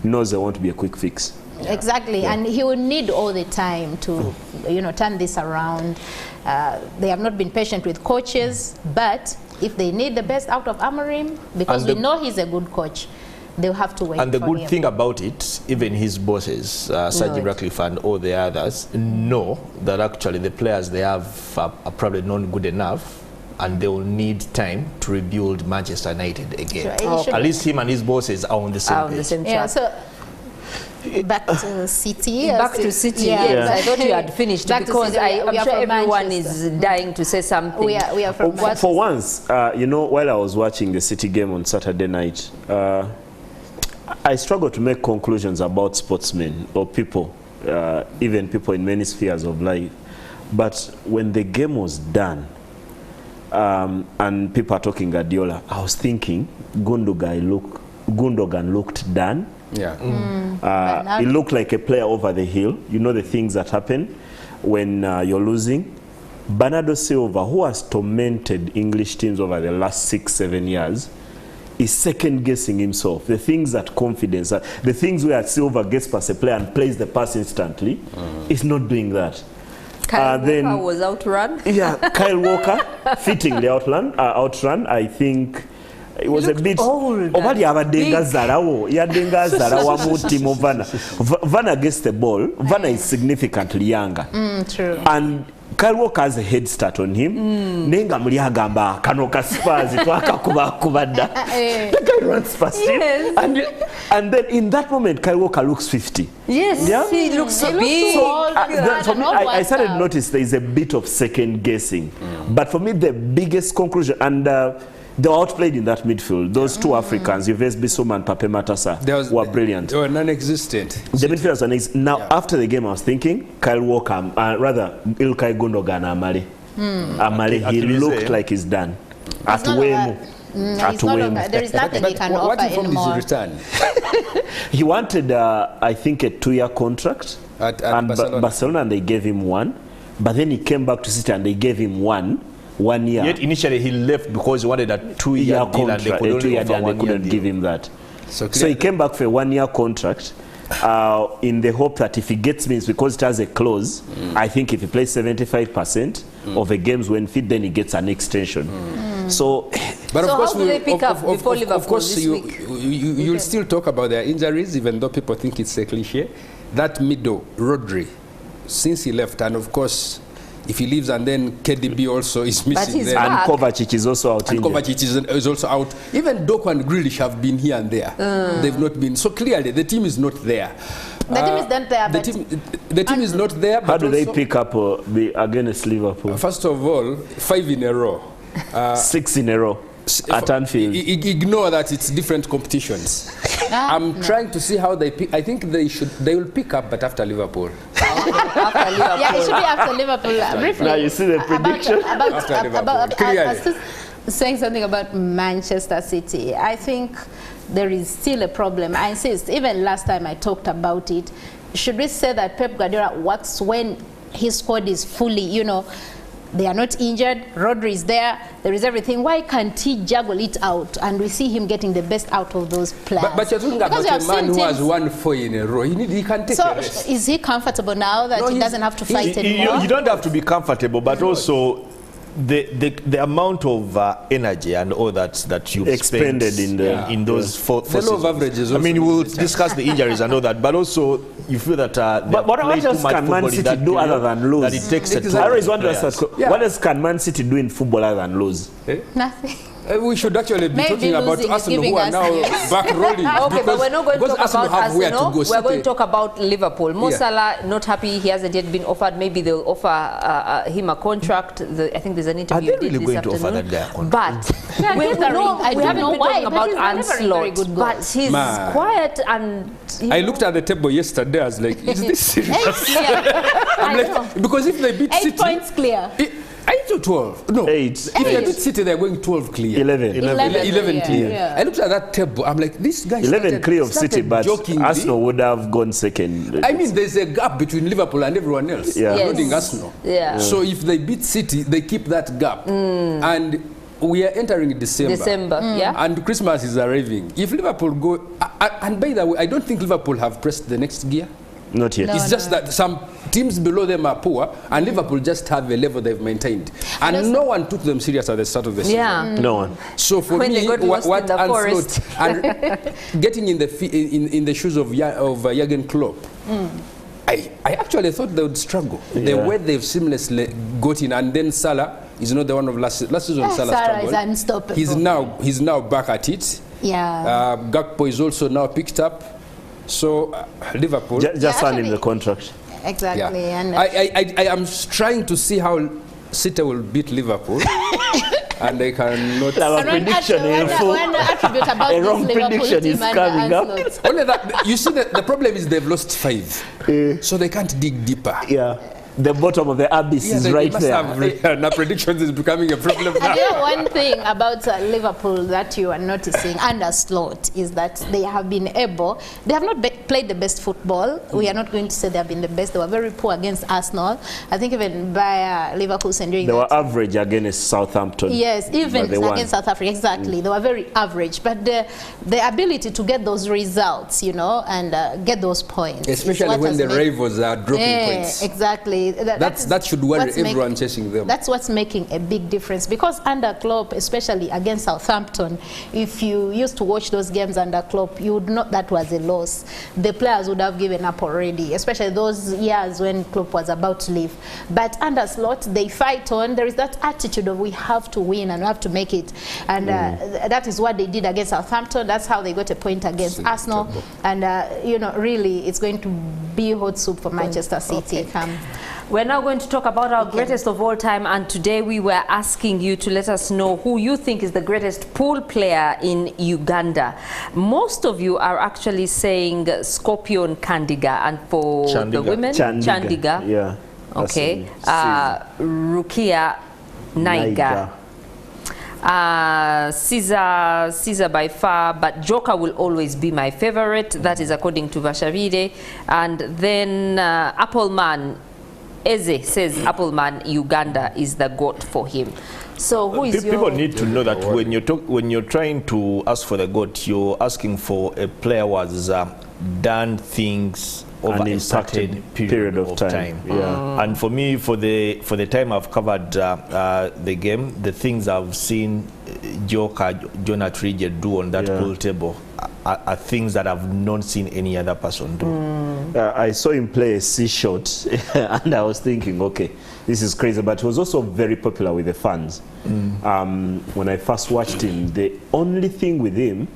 knows they want to be a quick fix. Exactly, and he will need all the time to, turn this around. They have not been patient with coaches, but if they need the best out of Amorim, because And we know he's a good coach, they'll have to wait And the for good him. thing about it, even his bosses, Sergeant Ratcliffe and all the others, know that actually the players they have are probably not good enough, and they will need time to rebuild Manchester United again. Sure, it should At be- least him and his bosses are on the same Are on the page. same Yeah, track. so back to City. Back to City, yes. I thought you had finished Back to because City. I'm We are sure from everyone Manchester. is dying to say something. We are from For Manchester. once, you know, while I was watching the City game on Saturday night, I struggle to make conclusions about sportsmen or people, even people in many spheres of life. But when the game was done, and people are talking Guardiola, I was thinking Gundogan looked done. Yeah. He looked like a player over the hill. You know the things that happen when you're losing. Bernardo Silva, who has tormented English teams over the last 6-7 years, is second guessing himself. The things that confidence, the things where Silva gets past a player and plays the pass instantly, is not doing that. Kyle then- Walker was outrun. Yeah, Kyle Walker fittingly outrun. I think it was a bit old oba and yabadenga zarawo yadenga zarawa mu Timo Werner. Werner gets the ball. Werner is significantly younger. True. And Kyle Walker has a head start on him. Nenga muli agamba kano ka Spurs twakakubadda. The guy runs past Yes. him. And then in that moment Kyle Walker looks 50. Yes, Yeah? he looks so He looks big. so old. For me, I What's started to up? notice there is a bit of second guessing. But for me, the biggest conclusion, and they were outplayed in that midfield. Those two Africans, Yves Bissouma and Pape Matassa, were brilliant. They were non-existent. The midfielders were next. Now, after the game, I was thinking Kyle Walker, rather Ilkay Gundogan Amale. Amale, he Akilize. looked like he's done. At not Wemu. He's At not Wemu. okay. There is nothing he can what offer informed anymore. his return? He wanted, I think, a 2-year contract. At and Barcelona. And they gave him one. But then he came back to City and they gave him 1 year. Yet initially he left because he wanted a 2-year year deal and they contract, could a only 2-year offer deal, and they 1 year couldn't deal. give him that. So So he came back for a 1-year contract in the hope that if he gets minutes, because it has a clause, I think if he plays 75% of the games when fit, then he gets an extension. So, But So of course, how do they pick up before Liverpool Of course, this week? you'll still talk about their injuries, even though people think it's a cliche. That middle, Rodri, since he left, and of course, if he leaves and then KDB also is missing he's there. back. and Kovacic is also out And injured. Kovacic is also out. Even Doku and Grealish have been here and there. They've not been. So clearly, the team is not there. The team is not there, but The team is not there. How but do they also, pick up against Liverpool? First of all, 5 in a row. 6 in a row at Anfield. Ignore that it's different competitions. I'm trying to see how they pick. I think they will pick up, but after Liverpool. After Liverpool. yeah, it should be after Liverpool. Briefly, Now you see the prediction. After Liverpool. Clearly. I was just saying something about Manchester City. I think there is still a problem. I insist, even last time I talked about it, should we say that Pep Guardiola works when his squad is fully, you know, they are not injured, Rodri is there, there is everything. Why can't he juggle it out and we see him getting the best out of those players? But you're talking Because we about have a man seen who has teams- won 4 in a row. He can take So a rest. is he comfortable now that No, he he's- doesn't have to fight You, anymore? you don't have to be comfortable, but also the amount of energy and all that you've Expended spent in the- in those four The law of seasons. averages I mean, also we'll is- discuss the injuries and all that, but also you feel that But what else can Man City do other than lose? That it takes a Exactly. toll I on always the want to ask players. that, Yeah. what else can Man City do in football other than lose? Nothing. We should actually be Maybe talking about losing is Arsenal, who giving are us now news. back rolling. Okay, but we're not going to because talk Arsenal about have where to Arsenal. go. We're going City- to talk about Liverpool. Mo Yeah. Salah not happy. He hasn't yet been offered. Maybe they'll offer him a contract. I think there's an interview they he did really this going to offer afternoon. that guy a contract? But Yeah, we Gathering. know I we don't haven't know been why, talking but about he's delivering very Ancelot, good but goals. he's Man. quiet and. I looked at the table yesterday. I was like, is this serious? I know. Because if they beat 8 City, points clear. 8 or 12? No. 8. If they beat City, they're going 12 clear. 11. 11 clear. Yeah. I looked at that table. I'm like, this guy 11 clear of City, but jokingly. Arsenal would have gone second. I mean, there's a gap between Liverpool and everyone else, Yeah. Yes. including Arsenal. Yeah. So if they beat City, they keep that gap. And we are entering December. Yeah. And Christmas is arriving. If Liverpool go, and by the way, I don't think Liverpool have pressed the next gear. Not yet. No. It's just that some teams below them are poor, and Liverpool just have a level they've maintained. And no one took them serious at the start of the season. Yeah. No one. So for When they me, got lost in the forest. and getting in the shoes of Jurgen Klopp, I actually thought they would struggle. The Yeah. way they've seamlessly got in, and then Salah is not the one of last season. Salah Salah is struggled. unstoppable. He's now back at it. Yeah. Gakpo is also now picked up. So Liverpool. Just sign him actually- the contract. Exactly. Yeah. And I am trying to see how City will beat Liverpool. And they cannot. Our prediction is full. one attribute about A this wrong Liverpool prediction team is under coming up. Ancelotti. Only that, you see, the problem is they've lost 5. So they can't dig deeper. Yeah. The bottom of the abyss is they right must there. have now predictions is becoming a problem And now. you know, one thing about Liverpool that you are noticing under Slot is that they have been able, they have not played the best football. We are not going to say they have been the best. They were very poor against Arsenal. I think even by Liverpool during They that. were average against Southampton. Yes, even but they won. against South Africa, exactly. They were very average. But the ability to get those results, you know, and get those points. is Especially what when has the made- rivals are dropping points. Exactly. That should worry what's everyone chasing them. That's what's making a big difference. Because under Klopp, especially against Southampton, if you used to watch those games under Klopp, you would know that was a loss. The players would have given up already, especially those years when Klopp was about to leave. But under Slot, they fight on. There is that attitude of we have to win and we have to make it. And that is what they did against Southampton. That's how they got a point against Arsenal. And, you know, really, it's going to be hot soup for Manchester City. We're now going to talk about our greatest of all time, and today we were asking you to let us know who you think is the greatest pool player in Uganda. Most of you are actually saying Scorpion Kandiga, and for the Chandiga. women, Chandiga. Yeah. Okay. That's Rukia Naiga. Caesar by far, but Joker will always be my favorite. That is according to Vashavide. And then Appleman, Eze says Appleman Uganda is the GOAT for him. So who is your... People need to know that when you're trying to ask for the GOAT, you're asking for a player who has done things over An a certain impacted period of time. Yeah. And for me, for the time I've covered the game, the things I've seen Joker, Jonah Trige do on that pool table are things that I've not seen any other person do. I saw him play a C shot and I was thinking, okay, this is crazy, but he was also very popular with the fans. When I first watched him, the only thing with him,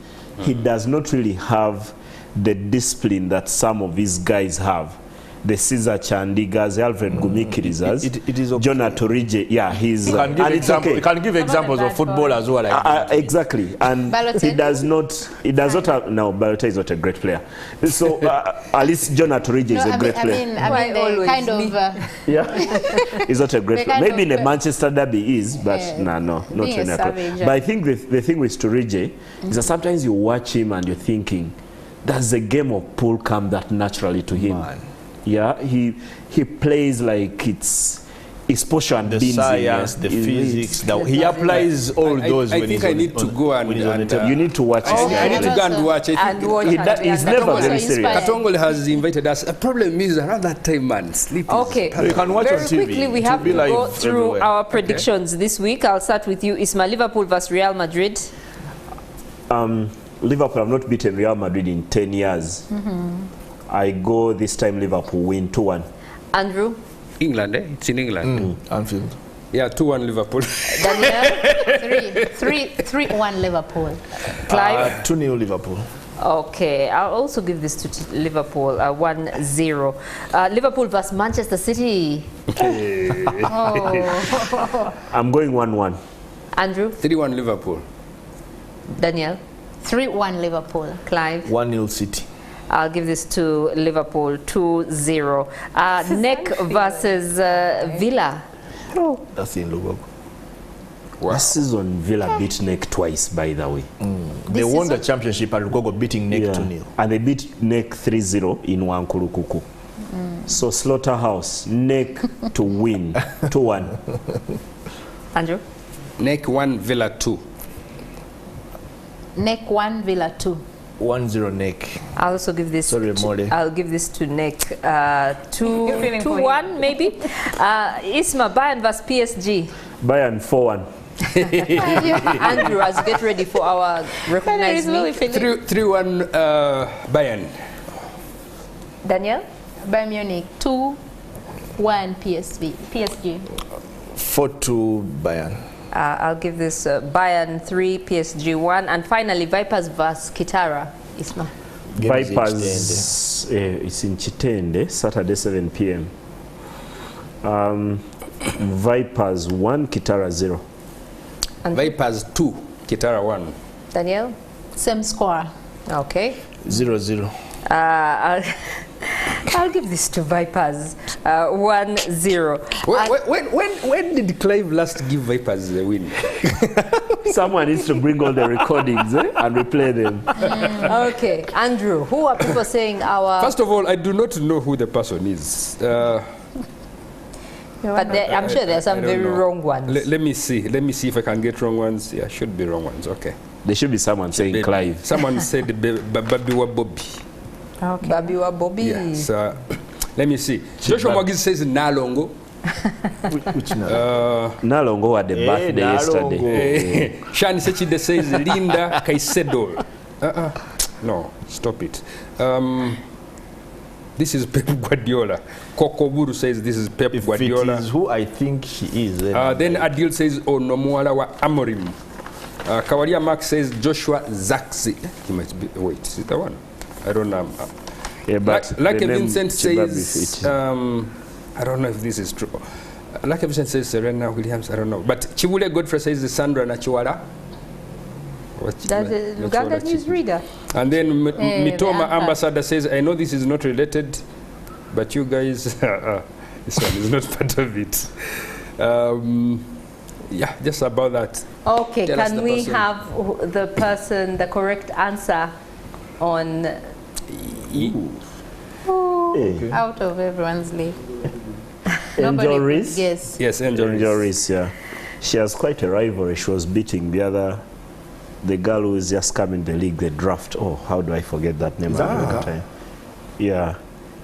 he does not really have the discipline that some of these guys have. The Caesar Chandigas, Alfred Gumikirizas, It is okay. Jonah Torije, yeah, he's You can give, and it's okay. you can give examples of footballers who are like that. Exactly, and Balotelli? he does not have, no, Balotelli is not a great player. So at least Jonah Torije is a great player. I mean, they kind of... Yeah, he's not a great They player. kind Maybe in of- a Manchester derby he is, but Yeah. no, not Being a in a savage, But I think the thing with Torije is that sometimes you watch him and you're thinking, does the game of pool come that naturally to him? Man. Yeah, he plays like it's posture and The beans in science, there. the physics, he applies all those I when think he's I on, need to go and- when he's on the and, table. You need to watch this I guy need to play. go and watch. I And think watch He's Katongole. never also very serious. inspired. Katongole has invited us. The problem is around that time, man, sleep is Okay, You can watch very on TV. quickly we It will have be to live go through everywhere. our predictions this week. I'll start with you, Isma. Liverpool versus Real Madrid. Liverpool have not beaten Real Madrid in 10 years. I go this time Liverpool win 2-1. Andrew, England, eh? It's in England. Anfield. Yeah, 2-1 Liverpool. Daniel? 3-1 Liverpool. Clive. 2-0 Liverpool. Okay, I'll also give this to Liverpool, 1-0. Liverpool versus Manchester City. I'm going 1-1. Andrew, 3-1 Liverpool. Daniel, 3-1 Liverpool. Clive. 1-0 City. I'll give this to Liverpool, 2-0. Neck versus Villa. That's in Lugogo. Last season Villa beat Neck twice, by the way. They won the championship at Lugogo, beating Neck 2-0. And they beat Neck 3-0 in Wankurukuku. So Slaughterhouse, Neck to win 2-1. Andrew, Neck 1, Villa 2. Neck 1, Villa 2. 1-0 Nick. I'll also give this. Sorry, Molly. I'll give this to Nick. You're feeling for 2-1 maybe. Isma, Bayern versus PSG. Bayern 4-1. Andrew, as you get ready for our recognized me. 3-1 Bayern. Daniel. Bayern Munich 2-1 PSG. 4-2 Bayern. I'll give this Bayern 3, PSG 1, and finally Vipers versus Kitara. Isma. Vipers, it's in Chitende, Saturday 7 p.m. Vipers 1, Kitara 0. And Vipers 2, Kitara 1. Daniel? Same score. Okay. 0-0. I'll give this to Vipers 1-0. When did Clive last give Vipers a win? Someone needs to bring all the recordings and replay them. Okay, Andrew, who are people saying our... First of all, I do not know who the person is. But I'm sure there are some I don't very know. wrong ones. Let me see. Let me see if I can get wrong ones. Yeah, should be wrong ones. Okay. There should be someone saying Clive. Someone said Babiwa Bobby. Okay. Babiwa Bobby. Yes. Let me see. Joshua Mwagizi says Nalongo. Which now? Nalongo had a birthday yesterday. Shani Sechide says Linda Caicedo. No, stop it. This is Pep Guardiola. Kokoburu says this is Pep Guardiola. If it is who I think he is, Then Adil says Onomuala wa Amorim. Kawalia Mark says Joshua Zaxi. He might be. Wait, is it the one? I don't know. Yeah, but Lucky the name Vincent Chibabi says. fit. I don't know if this is true. Lucky Vincent says Serena Williams. I don't know. But Chibule Godfrey says Sandra Nachiwala. That's a Uganda newsreader. And then Mitoma the Ambassador says, I know this is not related, but you guys, this one is not part of it. Yeah, just about that. Okay, Tell us can the we person. have the correct answer on... Hey. Out of everyone's league. Angel Reese? Yes. Yes, Angel Angel Reese. Reese, yeah. She has quite a rivalry. She was beating the girl who is just coming in the league, the draft. Oh, how do I forget that name? Is that every her? time? Yeah,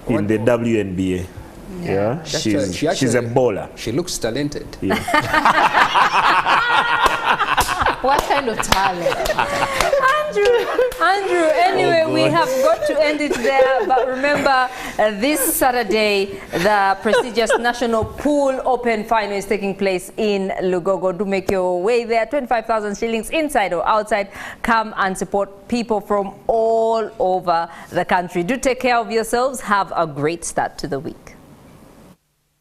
in What? the WNBA. Yeah, That's she's right. She she's a actually- bowler. She looks talented. Yeah. What kind of talent? Andrew, anyway, we have got to end it there. But remember, this Saturday, the prestigious National Pool Open Final is taking place in Lugogo. Do make your way there. 25,000 shillings inside or outside. Come and support people from all over the country. Do take care of yourselves. Have a great start to the week.